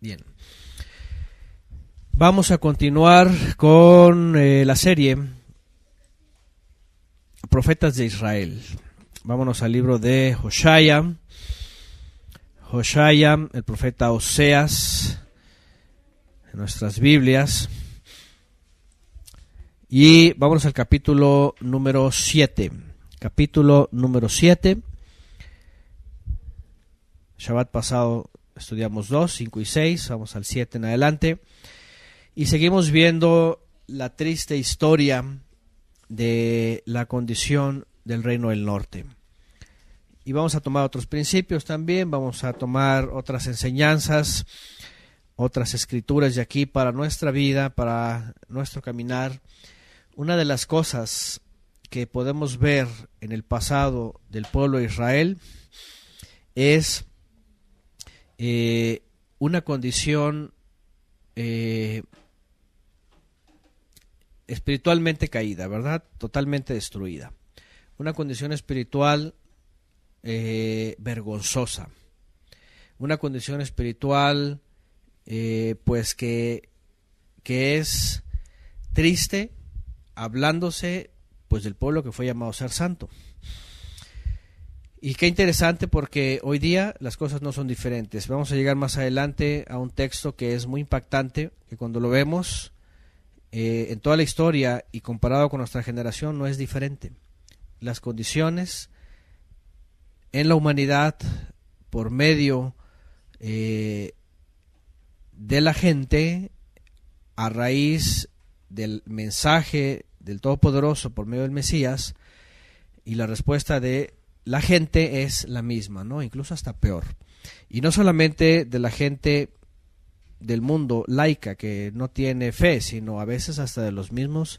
Bien. Vamos a continuar con la serie Profetas de Israel. Vámonos al libro de Joshaya, el profeta Oseas, en nuestras Biblias. Y vámonos al capítulo número 7. Capítulo número 7. Shabbat pasado estudiamos 2, 5 y 6. Vamos al 7 en adelante. Y seguimos viendo la triste historia de la condición del Reino del Norte. Y vamos a tomar otros principios también. Vamos a tomar otras enseñanzas, otras escrituras de aquí para nuestra vida, para nuestro caminar. Una de las cosas que podemos ver en el pasado del pueblo de Israel es una condición espiritualmente caída, ¿verdad? Totalmente destruida. Una condición espiritual vergonzosa. Una condición espiritual pues que es triste, hablándose pues del pueblo que fue llamado a ser santo. Y qué interesante, porque hoy día las cosas no son diferentes. Vamos a llegar más adelante a un texto que es muy impactante, que cuando lo vemos en toda la historia y comparado con nuestra generación no es diferente. Las condiciones en la humanidad por medio de la gente, a raíz del mensaje del Todopoderoso por medio del Mesías, y la respuesta de la gente es la misma, ¿no? Incluso hasta peor. Y no solamente de la gente del mundo laica que no tiene fe, sino a veces hasta de los mismos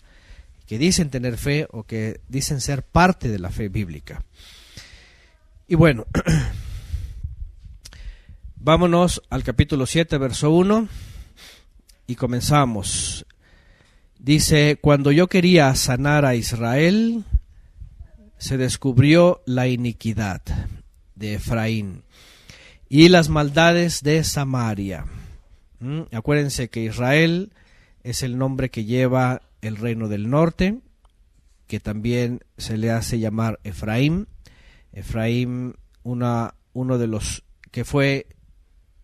que dicen tener fe o que dicen ser parte de la fe bíblica. Y bueno, vámonos al capítulo 7, verso 1, y comenzamos. Dice: cuando yo quería sanar a Israel, se descubrió la iniquidad de Efraín y las maldades de Samaria. Acuérdense que Israel es el nombre que lleva el reino del norte, que también se le hace llamar Efraín. Efraín, uno de los que fue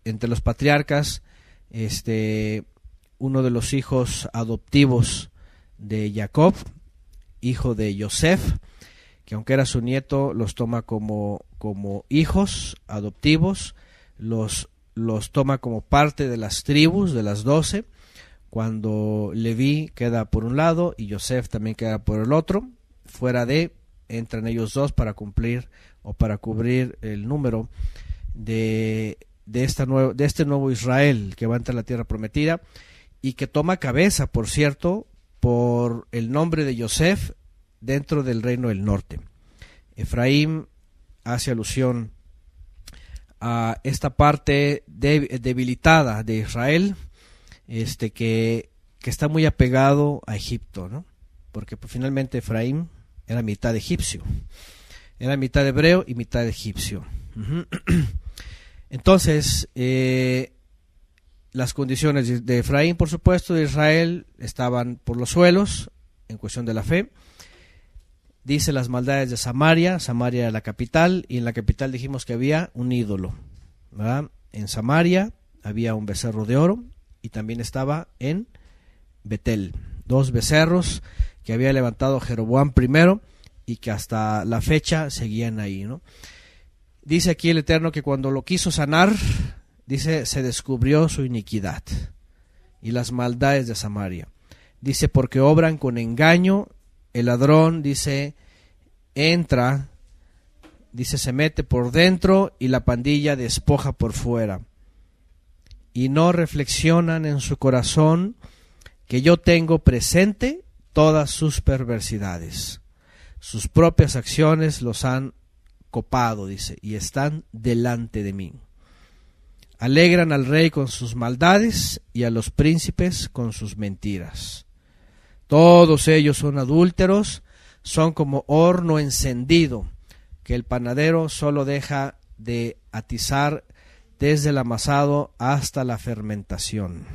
entre los patriarcas, uno de los hijos adoptivos de Jacob, hijo de Yosef, que aunque era su nieto, los toma como hijos adoptivos, los toma como parte de las tribus, de las 12, cuando Leví queda por un lado y Yosef también queda por el otro. Fuera de, entran ellos dos para cumplir o para cubrir el número de este nuevo Israel que va a entrar a la tierra prometida, y que toma cabeza, por cierto, por el nombre de Yosef dentro del reino del norte. Efraín hace alusión a esta parte debilitada de Israel, que está muy apegado a Egipto, ¿no? Porque pues, finalmente Efraín era mitad egipcio, era mitad hebreo y mitad egipcio. Entonces, las condiciones de Efraín, por supuesto, de Israel, estaban por los suelos en cuestión de la fe. Dice las maldades de Samaria. Samaria era la capital, y en la capital dijimos que había un ídolo, ¿verdad? En Samaria había un becerro de oro, y también estaba en Betel 2 becerros que había levantado Jeroboam primero y que hasta la fecha seguían ahí, ¿no? Dice aquí el Eterno que cuando lo quiso sanar, dice, se descubrió su iniquidad y las maldades de Samaria. Dice, porque obran con engaño. El ladrón, dice, entra, dice, se mete por dentro, y la pandilla despoja por fuera. Y no reflexionan en su corazón que yo tengo presente todas sus perversidades. Sus propias acciones los han copado, dice, y están delante de mí. Alegran al rey con sus maldades y a los príncipes con sus mentiras. Todos ellos son adúlteros, son como horno encendido, que el panadero solo deja de atizar desde el amasado hasta la fermentación.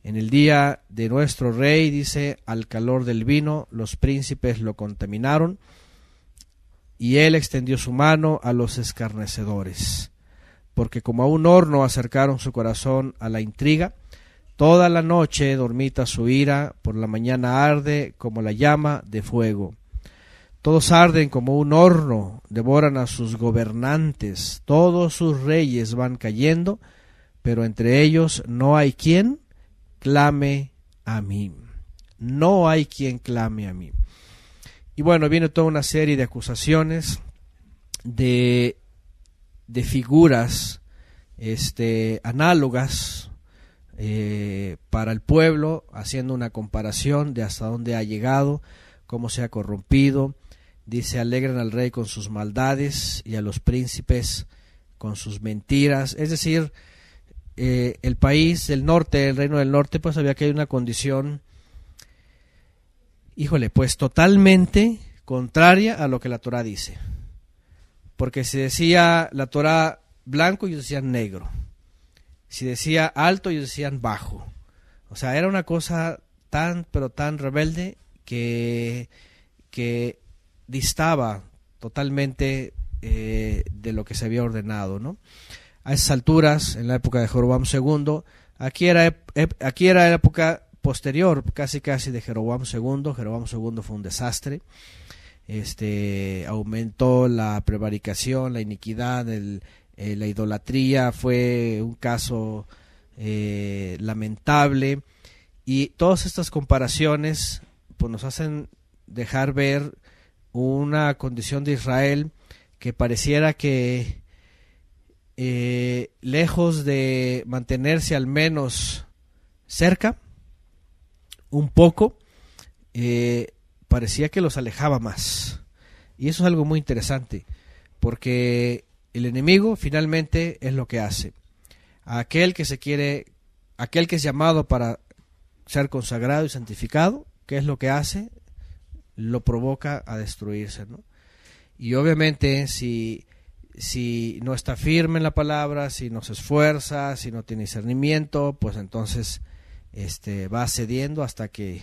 En el día de nuestro rey, dice, al calor del vino, los príncipes lo contaminaron, y él extendió su mano a los escarnecedores, porque como a un horno acercaron su corazón a la intriga. Toda la noche dormita su ira, por la mañana arde como la llama de fuego. Todos arden como un horno, devoran a sus gobernantes, todos sus reyes van cayendo, pero entre ellos no hay quien clame a mí. No hay quien clame a mí. Y bueno, viene toda una serie de acusaciones de figuras análogas para el pueblo, haciendo una comparación de hasta dónde ha llegado, cómo se ha corrompido. Dice, alegran al rey con sus maldades y a los príncipes con sus mentiras. Es decir, el país del norte, el reino del norte, pues había que hay una condición, pues totalmente contraria a lo que la Torá dice. Porque si decía la Torá blanco, ellos decían negro. Si decía alto, ellos decían bajo. O sea, era una cosa tan, pero tan rebelde que distaba totalmente de lo que se había ordenado, ¿no? A esas alturas, en la época de Jeroboam II, aquí era la época posterior, casi de Jeroboam II. Jeroboam II fue un desastre. Aumentó la prevaricación, la iniquidad, la idolatría, fue un caso lamentable, y todas estas comparaciones pues nos hacen dejar ver una condición de Israel que pareciera que lejos de mantenerse al menos cerca un poco, parecía que los alejaba más. Y eso es algo muy interesante, porque el enemigo finalmente es lo que hace. Aquel que es llamado para ser consagrado y santificado, ¿qué es lo que hace? Lo provoca a destruirse, ¿no? Y obviamente si no está firme en la palabra, si no se esfuerza, si no tiene discernimiento, pues entonces va cediendo hasta que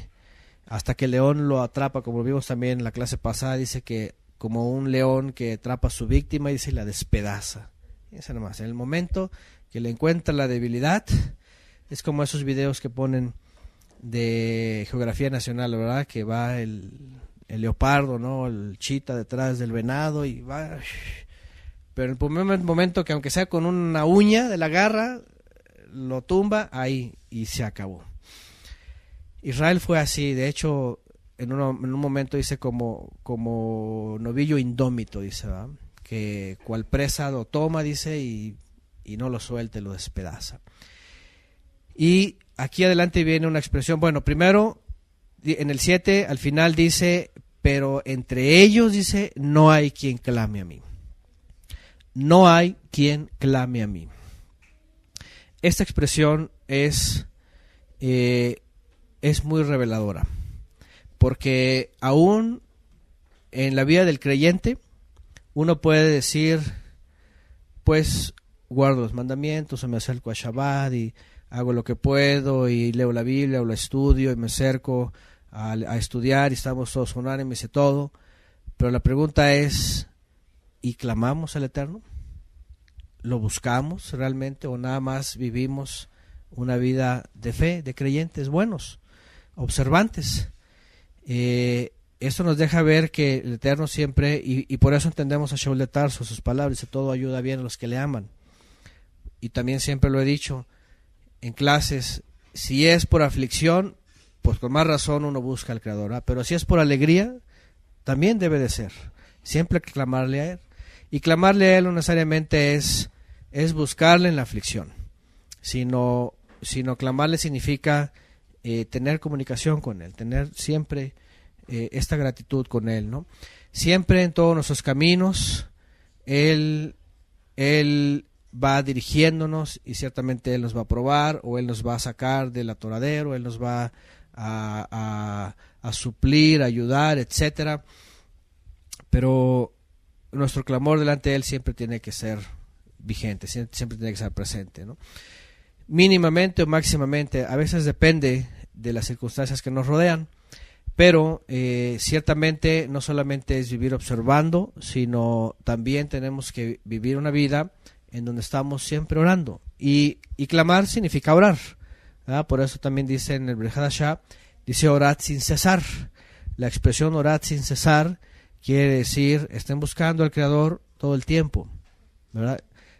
el león lo atrapa, como vimos también en la clase pasada. Dice que como un león que atrapa a su víctima, dice, y la despedaza. Eso nomás. En el momento que le encuentra la debilidad, es como esos videos que ponen de geografía nacional, ¿verdad? Que va el leopardo, ¿no? El chita detrás del venado y va. Pero en el momento que, aunque sea con una uña de la garra, lo tumba ahí y se acabó. Israel fue así. De hecho, en un momento dice como novillo indómito, dice, ¿verdad? Que cual presa lo toma, dice, y no lo suelte, lo despedaza. Y aquí adelante viene una expresión. Bueno, primero en el 7 al final dice, pero entre ellos, dice, no hay quien clame a mí. No hay quien clame a mí. Esta expresión es muy reveladora, porque aún en la vida del creyente uno puede decir, pues guardo los mandamientos, o me acerco a Shabbat y hago lo que puedo, y leo la Biblia o la estudio y me acerco a estudiar y estamos todos unánimes y todo, pero la pregunta es, ¿y clamamos al Eterno? ¿Lo buscamos realmente, o nada más vivimos una vida de fe, de creyentes buenos, observantes? Esto nos deja ver que el Eterno siempre, y por eso entendemos a Shaul de Tarso, sus palabras, dice, todo ayuda bien a los que le aman. Y también siempre lo he dicho en clases, si es por aflicción, pues con más razón uno busca al Creador, ¿verdad? Pero si es por alegría, también debe de ser. Siempre clamarle a Él. Y clamarle a Él no necesariamente es buscarle en la aflicción, sino clamarle significa tener comunicación con Él, tener siempre esta gratitud con Él, ¿no? Siempre en todos nuestros caminos Él va dirigiéndonos, y ciertamente Él nos va a probar, o Él nos va a sacar del atoradero, Él nos va a suplir, a ayudar, etcétera. Pero nuestro clamor delante de Él siempre tiene que ser vigente, siempre tiene que estar presente, ¿no? Mínimamente o máximamente, a veces depende de las circunstancias que nos rodean, pero ciertamente no solamente es vivir observando, sino también tenemos que vivir una vida en donde estamos siempre orando. Y clamar significa orar, ¿verdad? Por eso también dice en el Brit Hadashah, dice orad sin cesar. La expresión orad sin cesar quiere decir estén buscando al Creador todo el tiempo, ¿verdad?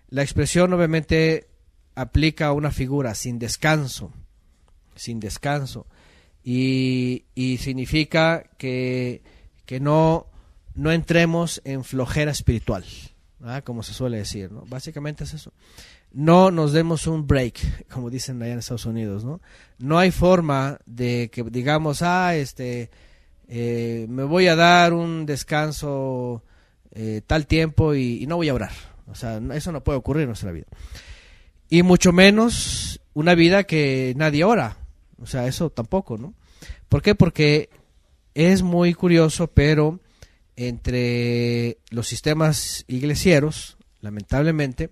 La expresión obviamente aplica a una figura sin descanso, y significa que no entremos en flojera espiritual, ¿verdad? Como se suele decir, ¿no? Básicamente es eso. No nos demos un break, como dicen allá en Estados Unidos, ¿no? No hay forma de que digamos, me voy a dar un descanso tal tiempo y no voy a orar. O sea, eso no puede ocurrir en nuestra vida. Y mucho menos una vida que nadie ora. O sea, eso tampoco, ¿no? ¿Por qué? Porque es muy curioso, pero entre los sistemas iglesieros, lamentablemente,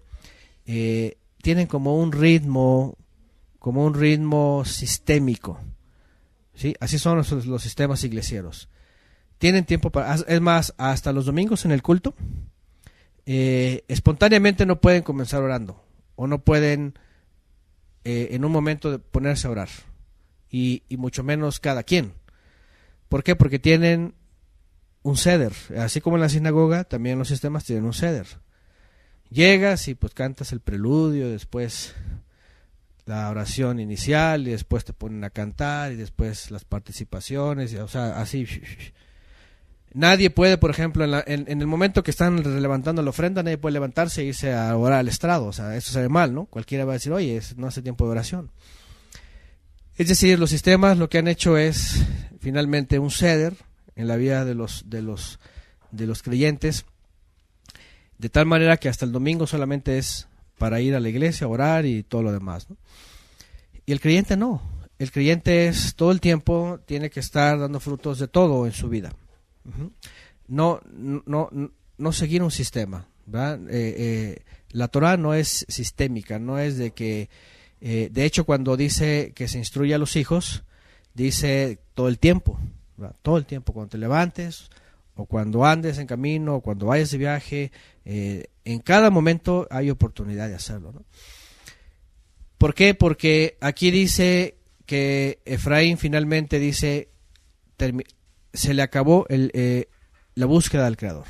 tienen como un ritmo sistémico, ¿sí? Así son los sistemas iglesieros. Tienen tiempo para, es más, hasta los domingos en el culto, espontáneamente no pueden comenzar orando, o no pueden en un momento de ponerse a orar, y mucho menos cada quien. ¿Por qué? Porque tienen un seder, así como en la sinagoga, también los sistemas tienen un seder. Llegas y pues cantas el preludio, después la oración inicial, y después te ponen a cantar, y después las participaciones, o sea, así. Nadie puede, por ejemplo, en el momento que están levantando la ofrenda, nadie puede levantarse e irse a orar al estrado. O sea, eso se ve mal, ¿no? Cualquiera va a decir, oye, no hace tiempo de oración. Es decir, los sistemas lo que han hecho es finalmente un ceder en la vida de los creyentes, de tal manera que hasta el domingo solamente es para ir a la iglesia, a orar y todo lo demás, ¿no? Y el creyente no. El creyente es todo el tiempo, tiene que estar dando frutos de todo en su vida. No seguir un sistema, ¿verdad? La Torah no es sistémica, no es de que, de hecho, cuando dice que se instruye a los hijos, dice todo el tiempo, ¿verdad? Todo el tiempo, cuando te levantes, o cuando andes en camino, o cuando vayas de viaje, en cada momento hay oportunidad de hacerlo, ¿no? ¿Por qué? Porque aquí dice que Efraín finalmente dice, se le acabó la búsqueda del Creador.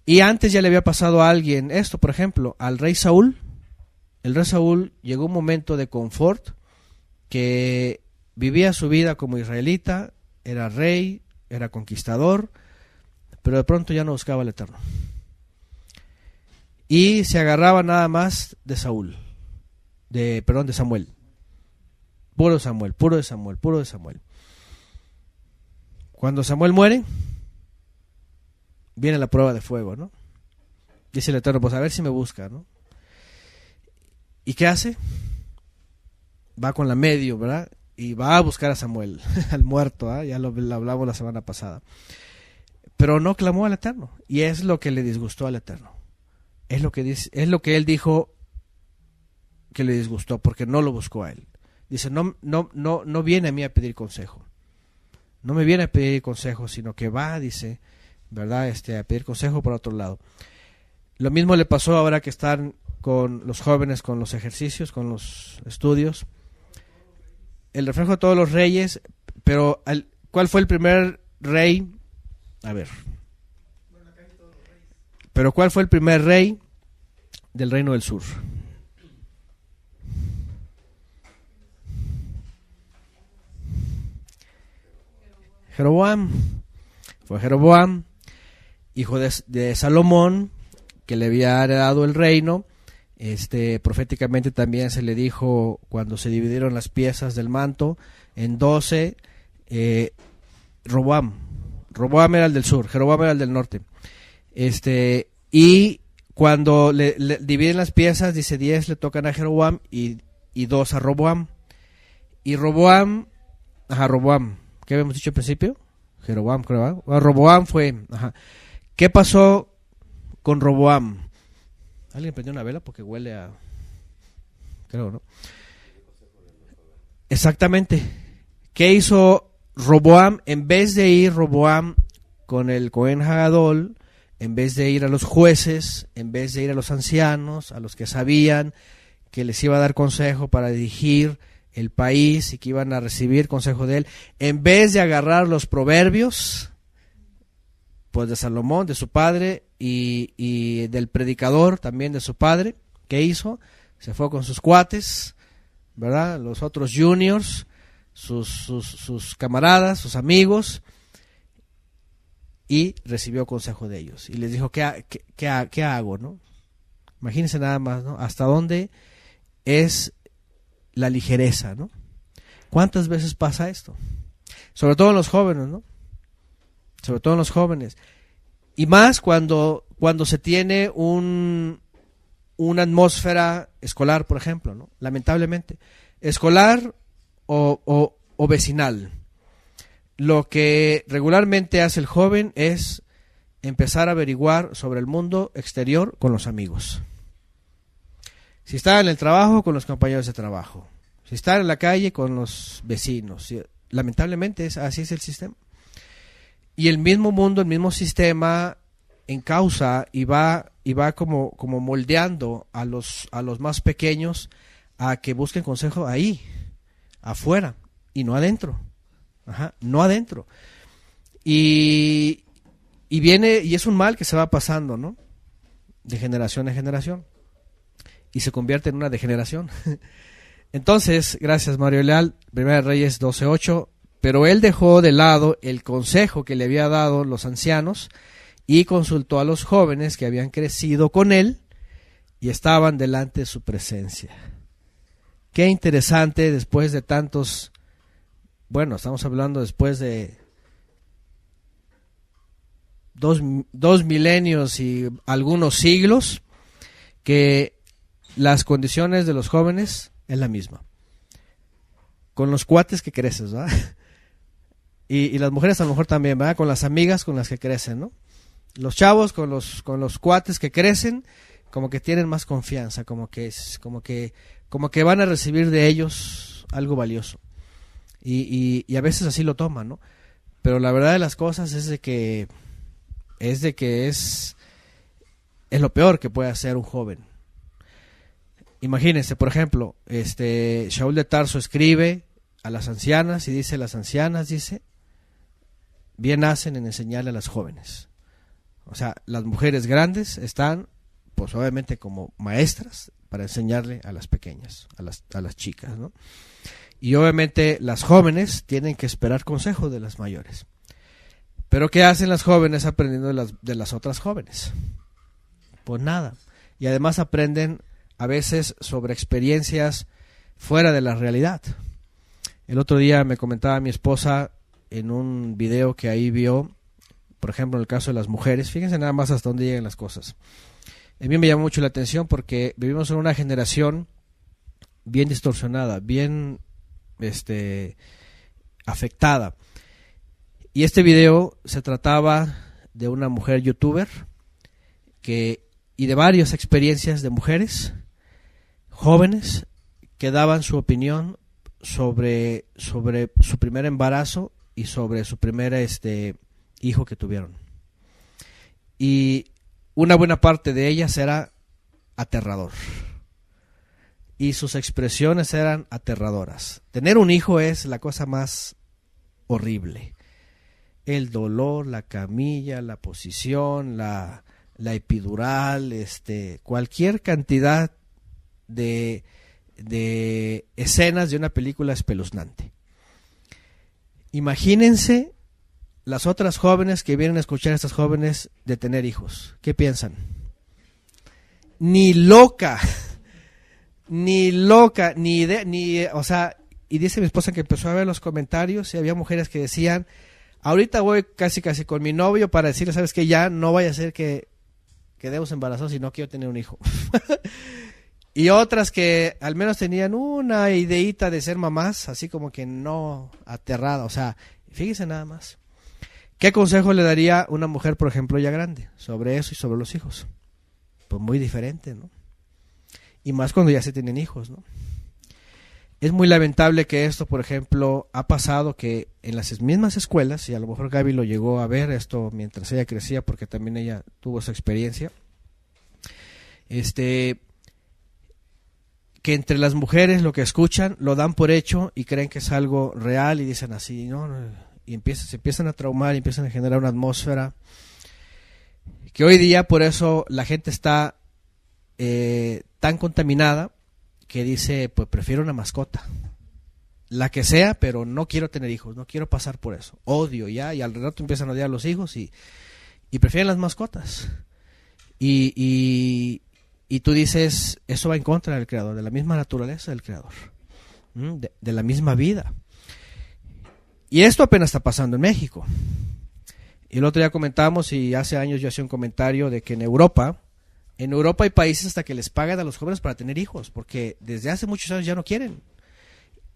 Y antes ya le había pasado a alguien esto, por ejemplo, al rey Saúl. El rey Saúl llegó un momento de confort, que vivía su vida como israelita, era rey, era conquistador, pero de pronto ya no buscaba al Eterno. Y se agarraba nada más de de Samuel. Puro de Samuel. Cuando Samuel muere, viene la prueba de fuego, ¿no? Dice el Eterno, pues a ver si me busca, ¿no? ¿Y qué hace? Va con la medio, ¿verdad? Y va a buscar a Samuel, al muerto, ¿eh? Ya lo hablamos la semana pasada. Pero no clamó al Eterno, y es lo que le disgustó al Eterno. Es lo que él dijo que le disgustó, porque no lo buscó a él. Dice, no viene a mí a pedir consejo. No me viene a pedir consejo, sino que va, dice, ¿verdad? A pedir consejo por otro lado. Lo mismo le pasó ahora que están con los jóvenes, con los ejercicios, con los estudios. El reflejo de todos los reyes, pero ¿cuál fue el primer rey? A ver. Pero ¿cuál fue el primer rey del reino del sur? Jeroboam. Fue Jeroboam, hijo de Salomón, que le había heredado el reino. Proféticamente también se le dijo, cuando se dividieron las piezas del manto en 12, Roboam era el del sur, Jeroboam era el del norte. Y cuando le dividen las piezas, dice 10 le tocan a Jeroboam y 2 a Roboam. Y Roboam, ¿qué habíamos dicho al principio? Jeroboam, creo. Roboam fue. ¿Qué pasó con Roboam? ¿Alguien prendió una vela? Porque huele a... Creo, ¿no? Exactamente. ¿Qué hizo Roboam? En vez de ir Roboam con el Cohen Hagadol, en vez de ir a los jueces, en vez de ir a los ancianos, a los que sabían que les iba a dar consejo para dirigir el país y que iban a recibir consejo de él, en vez de agarrar los proverbios, pues de Salomón, de su padre, y del predicador también de su padre, ¿qué hizo? Se fue con sus cuates, ¿verdad? Los otros juniors, sus camaradas, sus amigos, y recibió consejo de ellos. Y les dijo, ¿qué hago, no? Imagínense nada más, ¿no? Hasta dónde es la ligereza, ¿no? ¿Cuántas veces pasa esto? Sobre todo en los jóvenes, ¿no? Sobre todo en los jóvenes. Y más cuando se tiene una atmósfera escolar, por ejemplo, ¿no? Lamentablemente. Escolar o vecinal. Lo que regularmente hace el joven es empezar a averiguar sobre el mundo exterior con los amigos. Si está en el trabajo, con los compañeros de trabajo. Si está en la calle, con los vecinos. Lamentablemente así es el sistema. Y el mismo mundo, el mismo sistema encausa y va como moldeando a los más pequeños a que busquen consejo ahí, afuera, y no adentro. No adentro. Y viene, y es un mal que se va pasando, ¿no? De generación en generación. Y se convierte en una degeneración. Entonces, gracias Mario Leal, Primera Reyes 12:8, pero él dejó de lado el consejo que le había dado los ancianos y consultó a los jóvenes que habían crecido con él y estaban delante de su presencia. Qué interesante después de tantos, bueno, estamos hablando después de dos milenios y algunos siglos, que las condiciones de los jóvenes es la misma. Con los cuates que creces, ¿verdad? Y las mujeres a lo mejor también, ¿verdad? Con las amigas con las que crecen, ¿no? Los chavos con los cuates que crecen, como que tienen más confianza, como que van a recibir de ellos algo valioso. Y a veces así lo toman, ¿no? Pero la verdad de las cosas es de que es lo peor que puede hacer un joven. Imagínense, por ejemplo, Shaul de Tarso escribe a las ancianas y dice, las ancianas, dice, bien hacen en enseñarle a las jóvenes. O sea, las mujeres grandes están, pues obviamente como maestras para enseñarle a las pequeñas, a las chicas, ¿no? Y obviamente las jóvenes tienen que esperar consejo de las mayores. Pero ¿qué hacen las jóvenes aprendiendo de las otras jóvenes? Pues nada. Y además aprenden a veces sobre experiencias fuera de la realidad. El otro día me comentaba mi esposa en un video que ahí vio, por ejemplo, en el caso de las mujeres, fíjense nada más hasta dónde llegan las cosas. A mí me llamó mucho la atención porque vivimos en una generación bien distorsionada, bien afectada. Y este video se trataba de una mujer youtuber y de varias experiencias de mujeres jóvenes que daban su opinión sobre su primer embarazo y sobre su primer hijo que tuvieron. Y una buena parte de ellas era aterrador. Y sus expresiones eran aterradoras. Tener un hijo es la cosa más horrible. El dolor, la camilla, la posición, la epidural, cualquier cantidad de escenas de una película espeluznante. Imagínense las otras jóvenes que vienen a escuchar a estas jóvenes de tener hijos. ¿Qué piensan? Ni loca, ni idea, o sea, y dice mi esposa que empezó a ver los comentarios y había mujeres que decían, ahorita voy casi con mi novio para decirle, ¿sabes qué? Ya no vaya a ser que quedemos embarazados y no quiero tener un hijo. Y otras que al menos tenían una ideita de ser mamás, así como que no aterrada. O sea, fíjense nada más. ¿Qué consejo le daría una mujer, por ejemplo, ya grande, sobre eso y sobre los hijos? pues muy diferente, ¿no? Y más cuando ya se tienen hijos, ¿no? Es muy lamentable que esto, por ejemplo, ha pasado que en las mismas escuelas, y a lo mejor Gaby lo llegó a ver esto mientras ella crecía, porque también ella tuvo esa experiencia, que entre las mujeres lo que escuchan lo dan por hecho y creen que es algo real y dicen así, ¿no? Y se empiezan a traumar y empiezan a generar una atmósfera que hoy día por eso la gente está tan contaminada que dice, pues prefiero una mascota, la que sea, pero no quiero tener hijos, no quiero pasar por eso, odio ya, y al rato empiezan a odiar a los hijos y prefieren las mascotas. Y tú dices, eso va en contra del Creador, de la misma naturaleza del Creador, de la misma vida. Y esto apenas está pasando en México. Y el otro día comentamos, y hace años yo hacía un comentario de que en Europa hay países hasta que les pagan a los jóvenes para tener hijos, porque desde hace muchos años ya no quieren.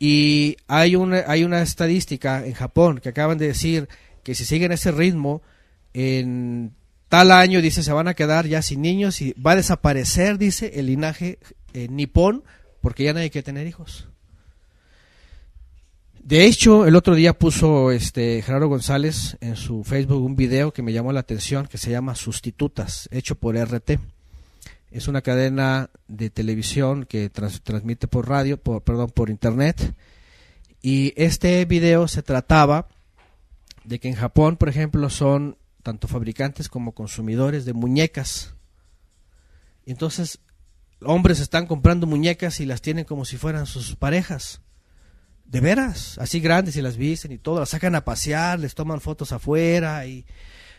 Y hay una estadística en Japón que acaban de decir que si siguen ese ritmo, en tal año, dice, se van a quedar ya sin niños y va a desaparecer, dice, el linaje nipón, porque ya nadie quiere tener hijos. De hecho, el otro día puso Gerardo González en su Facebook un video que me llamó la atención, que se llama Sustitutas, hecho por RT. Es una cadena de televisión que transmite por radio, por internet. Y este video se trataba de que en Japón, por ejemplo, son tanto fabricantes como consumidores de muñecas. Entonces, hombres están comprando muñecas y las tienen como si fueran sus parejas. De veras, así grandes, y las visten y todo, las sacan a pasear, les toman fotos afuera y,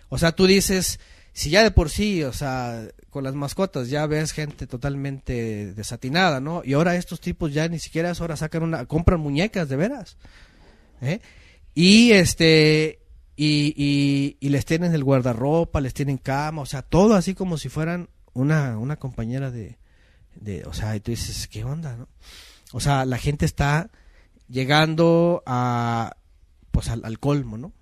o sea, tú dices, si ya de por sí, o sea, con las mascotas ya ves gente totalmente desatinada, ¿no? Y ahora estos tipos ya ni siquiera ahora compran muñecas, de veras, ¿eh? Y y les tienen el guardarropa, les tienen cama, o sea, todo así como si fueran una compañera de, o sea, y tú dices, ¿qué onda, no? O sea, la gente está llegando a, pues al colmo, ¿no?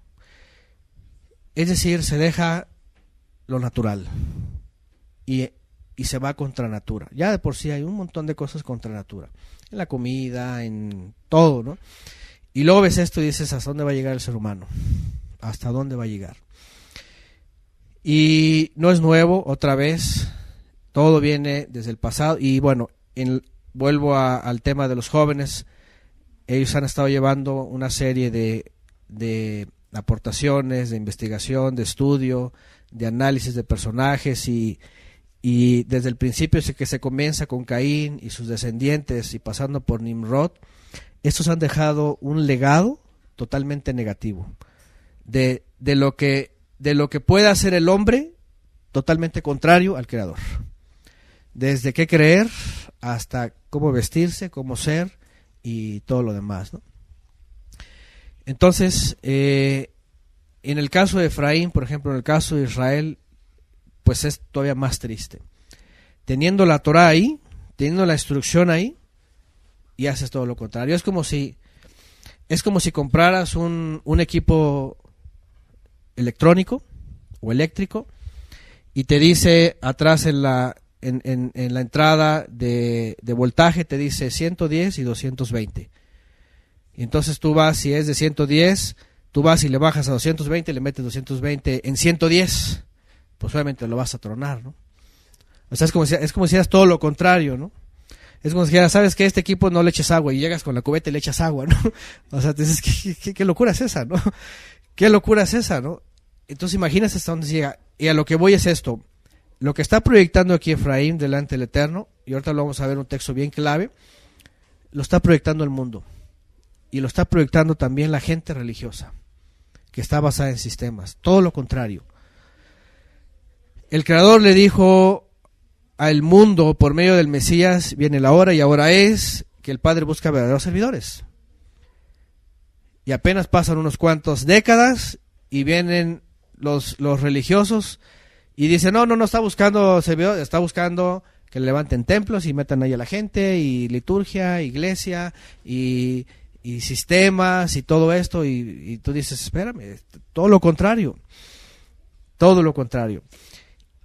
Es decir, se deja lo natural y se va contra natura. Ya de por sí hay un montón de cosas contra natura, en la comida, en todo, ¿no? Y luego ves esto y dices, ¿hasta dónde va a llegar el ser humano? ¿Hasta dónde va a llegar? Y no es nuevo, otra vez, todo viene desde el pasado. Y bueno, vuelvo al tema de los jóvenes. Ellos han estado llevando una serie de aportaciones, de investigación, de estudio, de análisis de personajes y desde el principio que se comienza con Caín y sus descendientes y pasando por Nimrod, estos han dejado un legado totalmente negativo de lo que puede hacer el hombre, totalmente contrario al Creador. Desde qué creer hasta cómo vestirse, cómo ser y todo lo demás, ¿no? Entonces, en el caso de Efraín, por ejemplo, en el caso de Israel, pues es todavía más triste. Teniendo la Torah ahí, teniendo la instrucción ahí, y haces todo lo contrario. Es como si compraras un equipo electrónico o eléctrico y te dice atrás en la entrada de voltaje, te dice 110 y 220. Y entonces tú vas, si es de 110, tú vas y le bajas a 220, le metes 220 en 110, pues obviamente lo vas a tronar, ¿no? O sea, es como si hicieras todo lo contrario, ¿no? Es como si dijeras, sabes que este equipo no le eches agua, y llegas con la cubeta y le echas agua, ¿no? O sea, te dices, ¿qué locura es esa, no? ¿Qué locura es esa, no? Entonces imagínate hasta dónde llega. Y a lo que voy es esto. Lo que está proyectando aquí Efraín delante del Eterno, y ahorita lo vamos a ver un texto bien clave, lo está proyectando el mundo. Y lo está proyectando también la gente religiosa, que está basada en sistemas. Todo lo contrario. El Creador le dijo al mundo por medio del Mesías, viene la hora y ahora es que el Padre busca verdaderos servidores. Y apenas pasan unos cuantos décadas y vienen los religiosos y dicen, no está buscando servidores, está buscando que levanten templos y metan ahí a la gente, y liturgia, iglesia y sistemas y todo esto, y tú dices, espérame, todo lo contrario.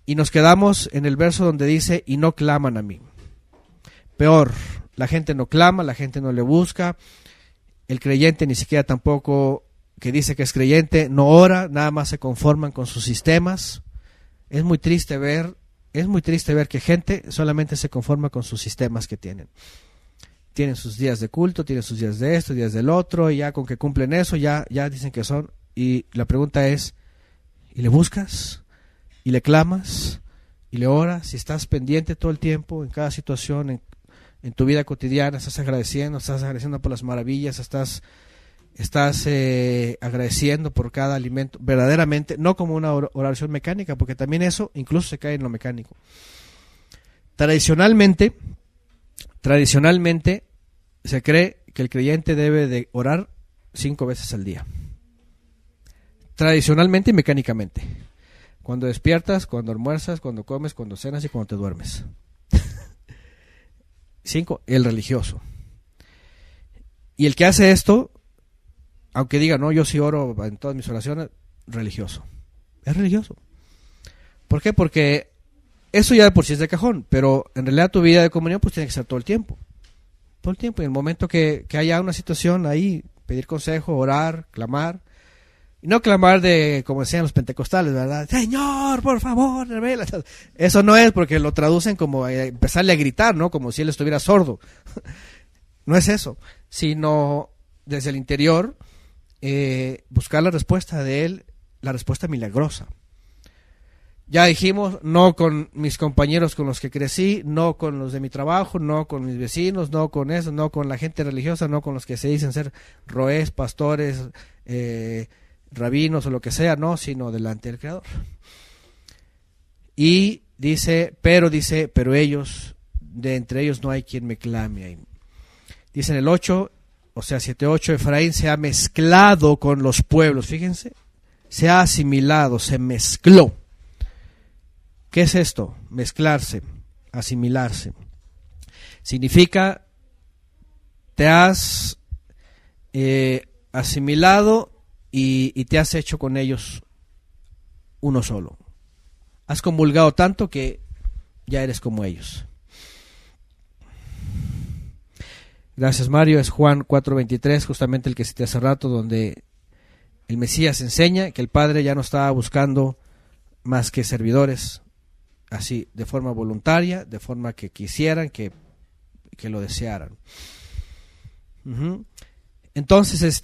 Y nos quedamos en el verso donde dice, y no claman a mí. Peor, la gente no clama, la gente no le busca, el creyente ni siquiera tampoco, que dice que es creyente, no ora, nada más se conforman con sus sistemas. Es muy triste ver que gente solamente se conforma con sus sistemas que tienen. Tienen sus días de culto, tienen sus días de esto, días del otro, y ya con que cumplen eso, ya dicen que son. Y la pregunta es, ¿y le buscas? ¿Y le clamas? ¿Y le oras? Si estás pendiente todo el tiempo, en cada situación, en tu vida cotidiana, estás agradeciendo por las maravillas, estás agradeciendo por cada alimento, verdaderamente, no como una oración mecánica, porque también eso incluso se cae en lo mecánico. Tradicionalmente se cree que el creyente debe de orar 5 veces al día. Tradicionalmente y mecánicamente. Cuando despiertas, cuando almuerzas, cuando comes, cuando cenas y cuando te duermes. 5, el religioso. Y el que hace esto, aunque diga, no, yo sí oro en todas mis oraciones, religioso. Es religioso. ¿Por qué? Porque eso ya de por sí es de cajón, pero en realidad tu vida de comunión pues tiene que ser todo el tiempo. Todo el tiempo. Y en el momento que haya una situación ahí, pedir consejo, orar, clamar. Y no clamar de, como decían los pentecostales, ¿verdad? Señor, por favor, revela. Eso no es, porque lo traducen como empezarle a gritar, ¿no? Como si él estuviera sordo. No es eso, sino desde el interior buscar la respuesta de él, la respuesta milagrosa. Ya dijimos, no con mis compañeros con los que crecí, no con los de mi trabajo, no con mis vecinos, no con eso, no con la gente religiosa, no con los que se dicen ser roes, pastores, rabinos o lo que sea, no, sino delante del Creador. Y dice, pero ellos, de entre ellos no hay quien me clame. Dice en el 8, o sea 7:8, Efraín se ha mezclado con los pueblos, fíjense, se ha asimilado, se mezcló. ¿Qué es esto? Mezclarse, asimilarse. Significa, te has asimilado y te has hecho con ellos uno solo. Has comulgado tanto que ya eres como ellos. Gracias, Mario. Es Juan 4:23, justamente el que cité hace rato, donde el Mesías enseña que el Padre ya no estaba buscando más que servidores, así, de forma voluntaria, de forma que quisieran, que lo desearan. Entonces,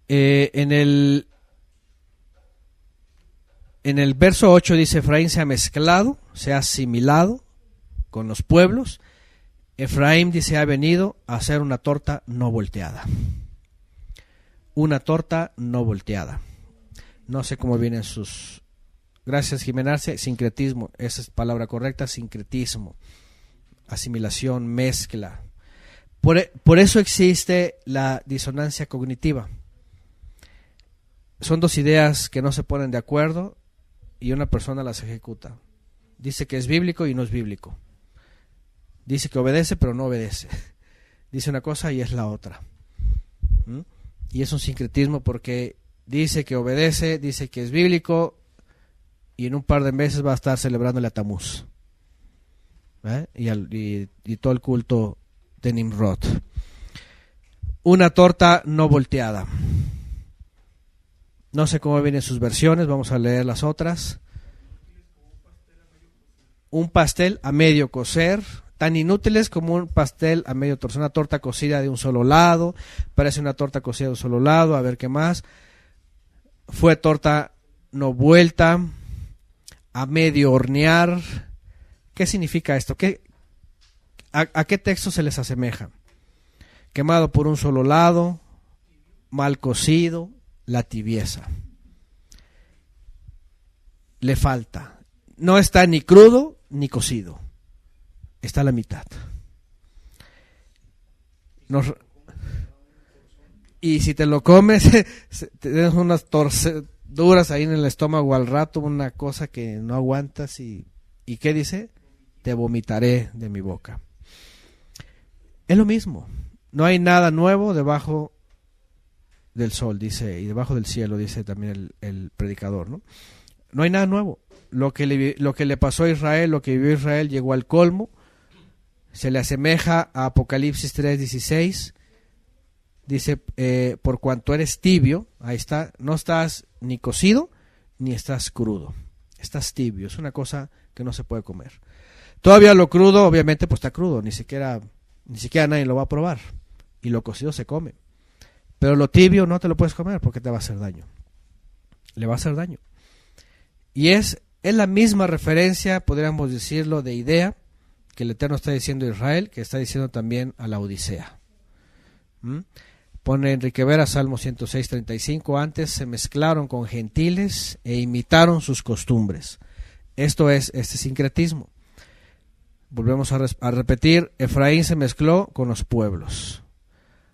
en el verso 8 dice, Efraín se ha mezclado, se ha asimilado con los pueblos. Efraín dice, ha venido a hacer una torta no volteada. Una torta no volteada. No sé cómo vienen sus... Gracias, Jimenarse. Sincretismo, esa es palabra correcta, sincretismo. Asimilación, mezcla. Por eso existe la disonancia cognitiva. Son dos ideas que no se ponen de acuerdo y una persona las ejecuta. Dice que es bíblico y no es bíblico. Dice que obedece pero no obedece. Dice una cosa y es la otra. Y es un sincretismo porque dice que obedece, dice que es bíblico y en un par de meses va a estar celebrándole a Tamuz. Y todo el culto de Nimrod. Una torta no volteada. No sé cómo vienen sus versiones, vamos a leer las otras. Un pastel a medio cocer, tan inútiles como un pastel a medio torcer, una torta cocida de un solo lado, parece una torta cocida de un solo lado, a ver qué más. Fue torta no vuelta, a medio hornear. ¿Qué significa esto? ¿A qué texto se les asemeja? Quemado por un solo lado, mal cocido, la tibieza. Le falta. No está ni crudo ni cocido. Está a la mitad. Y si te lo comes, te das unas torceduras ahí en el estómago al rato, una cosa que no aguantas. ¿Y qué dice? Te vomitaré de mi boca. Es lo mismo. No hay nada nuevo debajo del sol, dice, y debajo del cielo, dice también el predicador, ¿no? No hay nada nuevo. Lo que le pasó a Israel, lo que vivió Israel, llegó al colmo. Se le asemeja a Apocalipsis 3:16. Dice, por cuanto eres tibio, ahí está, no estás ni cocido ni estás crudo. Estás tibio, es una cosa que no se puede comer. Todavía lo crudo, obviamente, pues está crudo, ni siquiera nadie lo va a probar. Y lo cocido se come. Pero lo tibio no te lo puedes comer porque te va a hacer daño. Le va a hacer daño. Y es la misma referencia, podríamos decirlo, de idea que el Eterno está diciendo a Israel, que está diciendo también a la Odisea. Pone Enrique Vera, Salmo 106:35, antes se mezclaron con gentiles e imitaron sus costumbres. Esto es este sincretismo. Volvemos a repetir, Efraín se mezcló con los pueblos.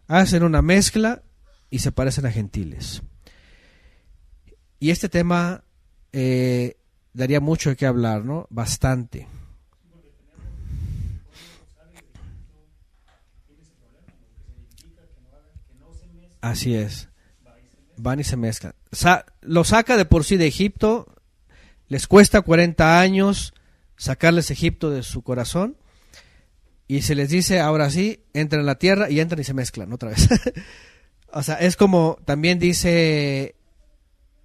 Hacen una mezcla y se parecen a gentiles. Y este tema daría mucho de qué hablar, ¿no? Bastante. Así es. Van y se mezclan. Lo saca de por sí de Egipto. Les cuesta 40 años sacarles Egipto de su corazón. Y se les dice, ahora sí, entran en la tierra y entran y se mezclan otra vez. O sea, es como también dice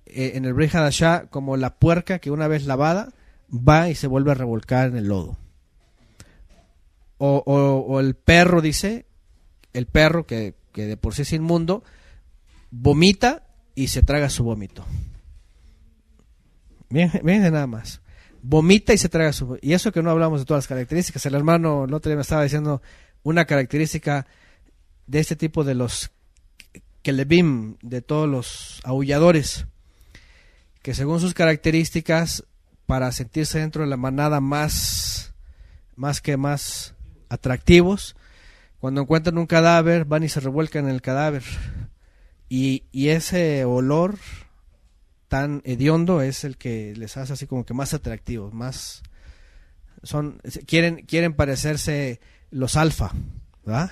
en el Brit Hadashah, como la puerca que una vez lavada va y se vuelve a revolcar en el lodo. O el perro, dice, el perro que de por sí es inmundo, vomita y se traga su vómito. Bien nada más. Vomita y se traga su vómito. Y eso que no hablamos de todas las características. El hermano el otro día me estaba diciendo una característica de este tipo de los kelebim, de todos los aulladores, que según sus características, para sentirse dentro de la manada más atractivos, cuando encuentran un cadáver, van y se revuelcan en el cadáver. Y ese olor tan hediondo es el que les hace así como que más atractivos, más quieren parecerse los alfa, ¿verdad?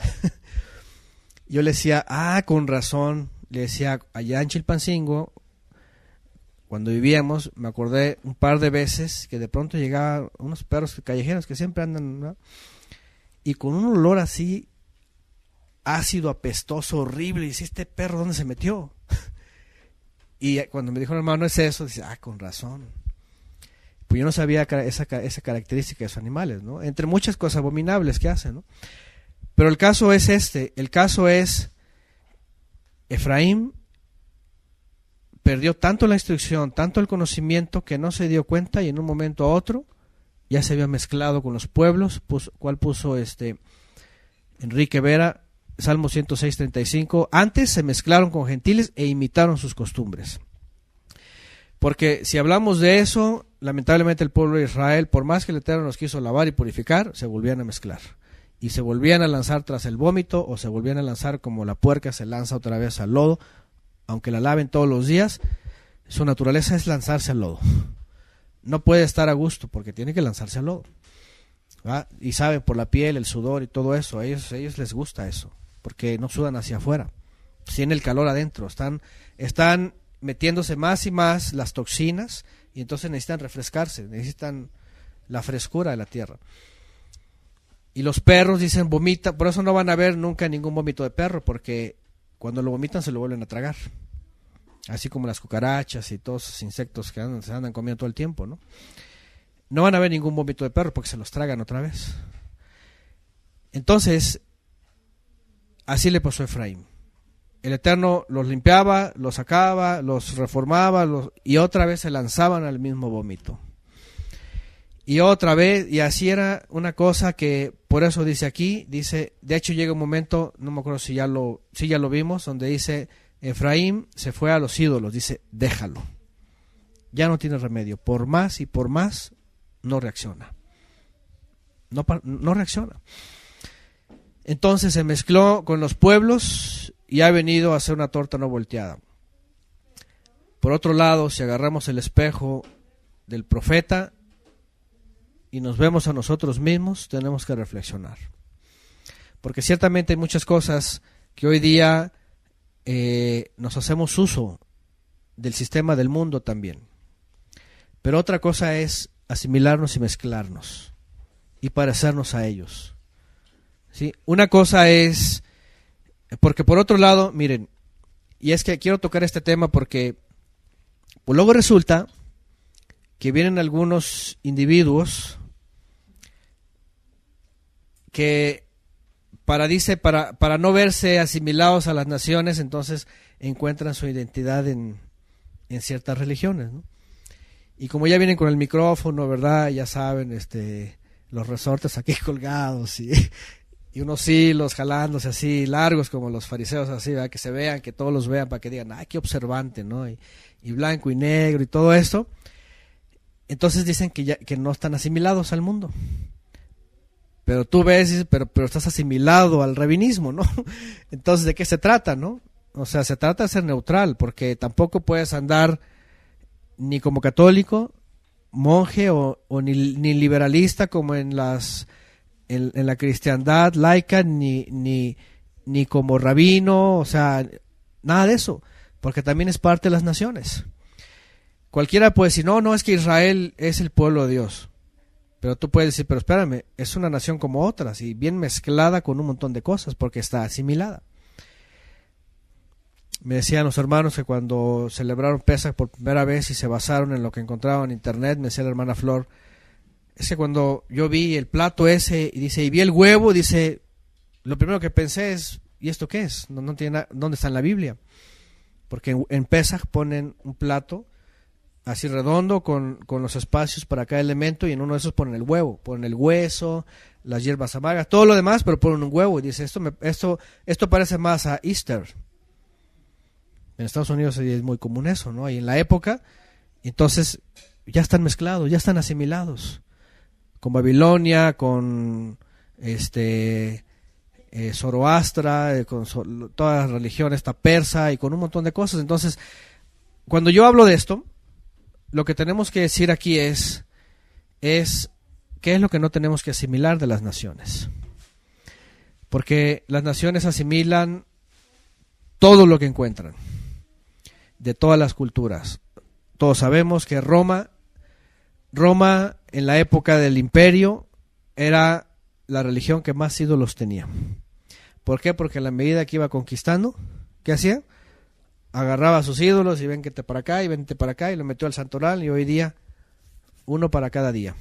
Yo le decía, con razón, le decía, allá en Chilpancingo, cuando vivíamos, me acordé un par de veces que de pronto llegaban unos perros callejeros que siempre andan, ¿no? Y con un olor así ácido, apestoso, horrible, y dice, ¿este perro dónde se metió? Y cuando me dijo el hermano, es eso, dice, con razón. Pues yo no sabía esa característica de esos animales, ¿no? Entre muchas cosas abominables que hacen, ¿no? Pero el caso es el caso es Efraín perdió tanto la instrucción, tanto el conocimiento, que no se dio cuenta y en un momento a otro ya se había mezclado con los pueblos, cual puso Enrique Vera, Salmo 106:35, antes se mezclaron con gentiles e imitaron sus costumbres. Porque si hablamos de eso, lamentablemente el pueblo de Israel, por más que el Eterno los quiso lavar y purificar, se volvían a mezclar. Y se volvían a lanzar tras el vómito, o se volvían a lanzar como la puerca se lanza otra vez al lodo, aunque la laven todos los días, su naturaleza es lanzarse al lodo. No puede estar a gusto porque tiene que lanzarse al lodo. ¿Va? Y saben, por la piel, el sudor y todo eso, a ellos les gusta eso, porque no sudan hacia afuera, tienen el calor adentro, están metiéndose más y más las toxinas, y entonces necesitan refrescarse, necesitan la frescura de la tierra. Y los perros dicen vomita, por eso no van a ver nunca ningún vómito de perro, porque cuando lo vomitan se lo vuelven a tragar, así como las cucarachas y todos esos insectos que se andan comiendo todo el tiempo, ¿no? No van a ver ningún vómito de perro porque se los tragan otra vez. Entonces, así le pasó a Efraín. El Eterno los limpiaba, los sacaba, los reformaba, y otra vez se lanzaban al mismo vómito. Y otra vez, y así era una cosa que, por eso dice aquí, dice, de hecho llega un momento, no me acuerdo si ya lo vimos, donde dice, Efraín se fue a los ídolos, dice, déjalo. Ya no tiene remedio, por más y por más, no reacciona. No reacciona. Entonces se mezcló con los pueblos y ha venido a hacer una torta no volteada. Por otro lado, si agarramos el espejo del profeta y nos vemos a nosotros mismos, tenemos que reflexionar. Porque ciertamente hay muchas cosas que hoy día nos hacemos uso del sistema del mundo también. Pero otra cosa es asimilarnos y mezclarnos y parecernos a ellos. ¿Sí? Una cosa es, porque por otro lado, miren, y es que quiero tocar este tema porque pues luego resulta que vienen algunos individuos que para no verse asimilados a las naciones, entonces encuentran su identidad en ciertas religiones, ¿no? Y como ya vienen con el micrófono, ¿verdad? Ya saben, los resortes aquí colgados y unos hilos jalándose así largos como los fariseos, así, ¿verdad? Que se vean, que todos los vean para que digan, ¡ay, qué observante!, ¿no? Y blanco y negro y todo esto. Entonces dicen que no están asimilados al mundo. Pero tú ves y dices, pero estás asimilado al rabinismo, ¿no? Entonces, ¿de qué se trata, no? O sea, se trata de ser neutral, porque tampoco puedes andar ni como católico, monje o ni liberalista como en la cristiandad laica, ni como rabino, o sea, nada de eso, porque también es parte de las naciones. Cualquiera puede decir, no, es que Israel es el pueblo de Dios. Pero tú puedes decir, pero espérame, es una nación como otras y bien mezclada con un montón de cosas porque está asimilada. Me decían los hermanos que cuando celebraron Pesaj por primera vez y se basaron en lo que encontraban en internet, me decía la hermana Flor, es que cuando yo vi el plato ese y dice, y vi el huevo, dice, lo primero que pensé es, ¿y esto qué es? No tiene ¿dónde está en la Biblia? Porque en Pesaj ponen un plato así redondo con los espacios para cada elemento y en uno de esos ponen el huevo, ponen el hueso, las hierbas amargas, todo lo demás, pero ponen un huevo y dice, esto parece más a Easter. En Estados Unidos es muy común eso, ¿no? Y en la época, entonces ya están mezclados, ya están asimilados con Babilonia, con Zoroastra, con todas las religiones, esta persa y con un montón de cosas. Entonces, cuando yo hablo de esto, lo que tenemos que decir aquí es qué es lo que no tenemos que asimilar de las naciones. Porque las naciones asimilan todo lo que encuentran, de todas las culturas. Todos sabemos que Roma en la época del imperio era la religión que más ídolos tenía. ¿Por qué? Porque a la medida que iba conquistando, ¿qué hacía? Agarraba a sus ídolos y vente para acá y vente para acá y lo metió al santoral y hoy día uno para cada día.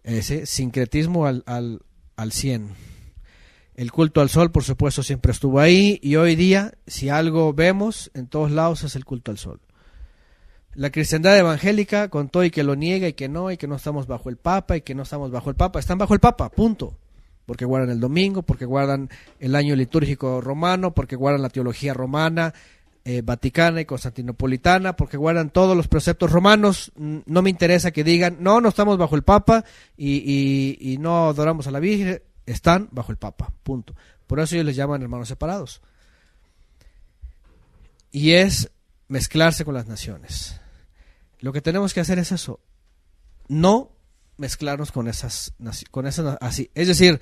Ese sincretismo al 100. El culto al sol, por supuesto, siempre estuvo ahí y hoy día, si algo vemos en todos lados es el culto al sol. La cristiandad evangélica, con todo y que lo niega y que no estamos bajo el Papa y que no estamos bajo el Papa, están bajo el Papa, punto. Porque guardan el domingo, porque guardan el año litúrgico romano, porque guardan la teología romana, vaticana y constantinopolitana, porque guardan todos los preceptos romanos. No me interesa que digan, no estamos bajo el Papa y no adoramos a la Virgen. Están bajo el Papa, punto. Por eso ellos les llaman hermanos separados. Y es mezclarse con las naciones. Lo que tenemos que hacer es eso, no mezclarnos con esas así. Es decir,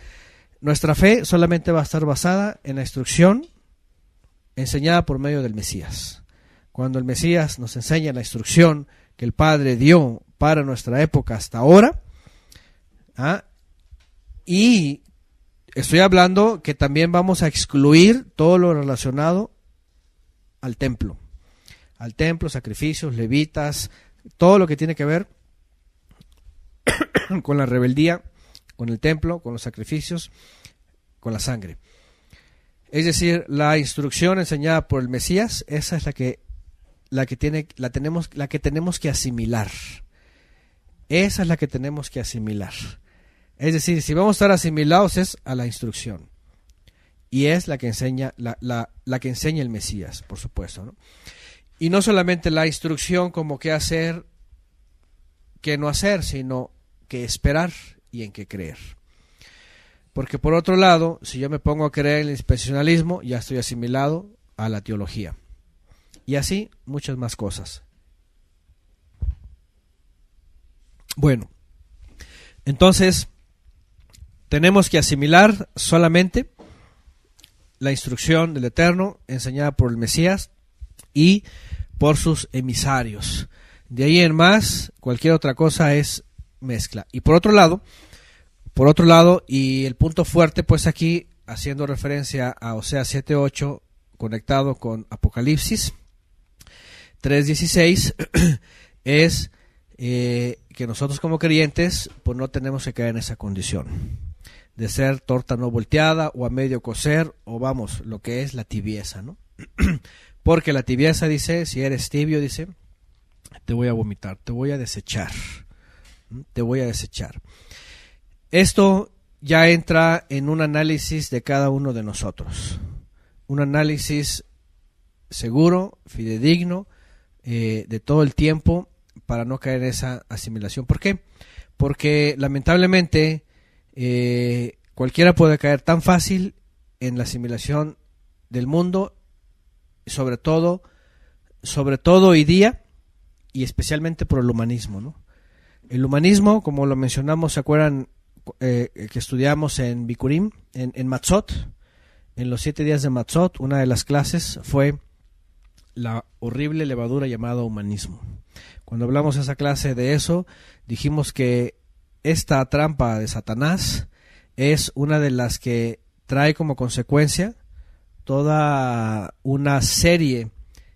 nuestra fe solamente va a estar basada en la instrucción enseñada por medio del Mesías. Cuando el Mesías nos enseña la instrucción que el Padre dio para nuestra época hasta ahora, y estoy hablando que también vamos a excluir todo lo relacionado al templo, sacrificios, levitas, todo lo que tiene que ver con la rebeldía, con el templo, con los sacrificios, con la sangre. Es decir, la instrucción enseñada por el Mesías, esa es la que tenemos que asimilar. Esa es la que tenemos que asimilar. Es decir, si vamos a estar asimilados es a la instrucción. Y es la que enseña la que enseña el Mesías, por supuesto, ¿no? Y no solamente la instrucción como qué hacer, qué no hacer, sino qué esperar y en qué creer. Porque por otro lado, si yo me pongo a creer en el dispensacionalismo, ya estoy asimilado a la teología. Y así muchas más cosas. Bueno, entonces tenemos que asimilar solamente la instrucción del Eterno, enseñada por el Mesías y por sus emisarios. De ahí en más, cualquier otra cosa es mezcla. Y por otro lado, y el punto fuerte, pues aquí, haciendo referencia a Oseas 7:8, conectado con Apocalipsis 3:16, es que nosotros como creyentes pues no tenemos que caer en esa condición de ser torta no volteada o a medio cocer, o vamos, lo que es la tibieza, ¿no? Porque la tibieza, dice, si eres tibio, dice, te voy a vomitar, te voy a desechar, te voy a desechar. Esto ya entra en un análisis de cada uno de nosotros, un análisis seguro, fidedigno, de todo el tiempo, para no caer en esa asimilación. ¿Por qué? Porque lamentablemente cualquiera puede caer tan fácil en la asimilación del mundo, sobre todo hoy día, y especialmente por el humanismo, ¿no? El humanismo, como lo mencionamos, ¿se acuerdan que estudiamos en Bikurim, en Matzot? En los 7 días de Matzot, una de las clases fue la horrible levadura llamada humanismo. Cuando hablamos de esa clase de eso, dijimos que esta trampa de Satanás es una de las que trae como consecuencia toda una serie